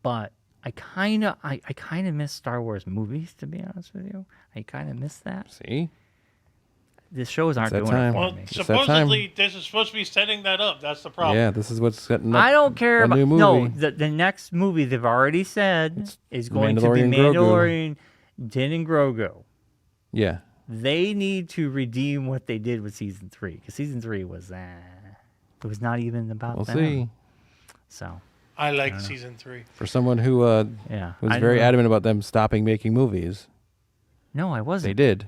But I kind of miss Star Wars movies, to be honest with you. I kind of miss that. See? The shows aren't doing it for me. Supposedly, this is supposed to be setting that up. That's the problem. Yeah, this is what's setting up. I don't care about new movie. No, the next movie they've already said is going to be Mandalorian Din and Grogu. Yeah. They need to redeem what they did with season 3, because season 3 was it was not even about We'll them. See. So I like season 3. For someone who was very adamant about them stopping making movies. No, I wasn't. They did.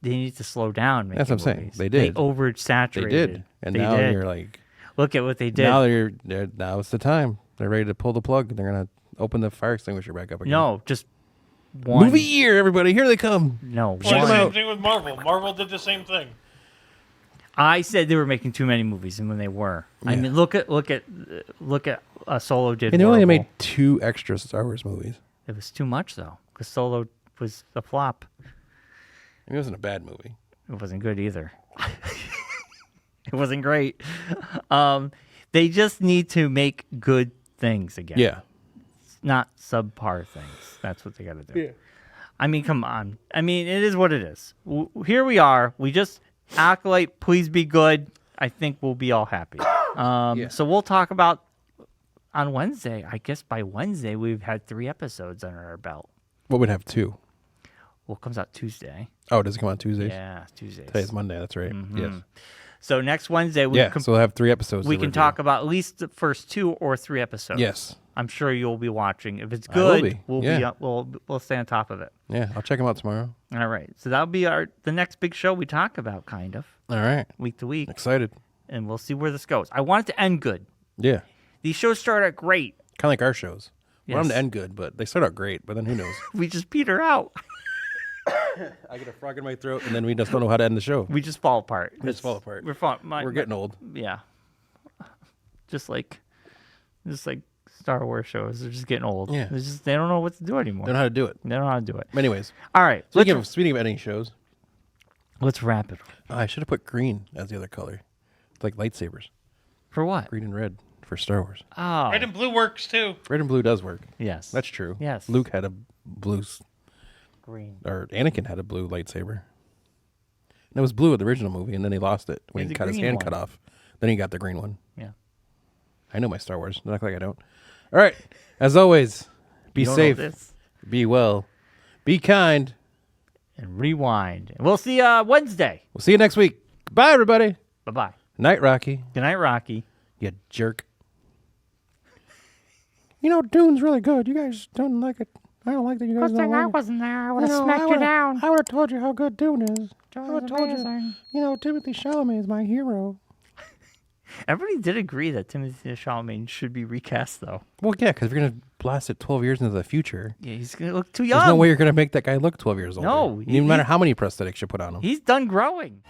They need to slow down. That's what I'm saying. They did. They oversaturated. They did. And now you're like, look at what they did. Now it's the time. They're ready to pull the plug. They're gonna open the fire extinguisher back up again. No, just one movie year, everybody. Here they come. No, same thing with Marvel. Marvel did the same thing. I said they were making too many movies, and when they were, yeah. Look at Solo did. And they only made 2 extra Star Wars movies. It was too much though, because Solo was a flop. It wasn't a bad movie. It wasn't good either. It wasn't great. They just need to make good things again. Yeah. Not subpar things. That's what they got to do. Yeah. Come on. It is what it is. Here we are. We just Acolyte, please be good. I think we'll be all happy. So we'll talk about on Wednesday. I guess by Wednesday we've had 3 episodes under our belt. What would have 2? Well, it comes out Tuesday. Oh, does it come out Tuesdays? Yeah, Tuesdays. Today's Monday. That's right. Mm-hmm. Yes. So next Wednesday, so we'll have 3 episodes. We can talk about at least the first 2 or 3 episodes. Yes. I'm sure you'll be watching. If it's good, we'll stay on top of it. Yeah, I'll check them out tomorrow. All right. So that'll be the next big show we talk about, kind of. All right. Week to week. Excited. And we'll see where this goes. I want it to end good. Yeah. These shows start out great. Kind of like our shows. We want them to end good, but they start out great, but then who knows? We just peter out. I get a frog in my throat, and then we just don't know how to end the show. We just fall apart. We just fall apart. We're getting old. Yeah. Just like Star Wars shows, they're just getting old. Yeah. They don't know what to do anymore. Don't know how to do it. They don't know how to do it. Anyways, All right. speaking of ending shows, Let's wrap it. I should have put green as the other color. It's like lightsabers. For what? Green and red for Star Wars. Oh. Red and blue works too. Red and blue does work. Yes. That's true. Yes. Luke had a blue, Green. or Anakin had a blue lightsaber. And it was blue in the original movie, and then he lost it when he got his hand cut off. Then he got the green one. Yeah. I know my Star Wars. Don't act like I don't. All right. As always, be safe, be well, be kind. And rewind. We'll see you Wednesday. We'll see you next week. Bye, everybody. Bye-bye. Night, Rocky. Good night, Rocky. You jerk. You know, Dune's really good. You guys don't like it. I don't like that you guys don't like it. I wasn't there. I would have smacked you down. I would have told you how good Dune is. I Dune would is have told amazing. you. You know, Timothy Chalamet is my hero. Everybody did agree that Timothy Chalamet should be recast, though. Well, yeah, because if you're going to blast it 12 years into the future, Yeah, he's going to look too young. there's no way you're going to make that guy look 12 years older. No, No matter how many prosthetics you put on him. He's done growing.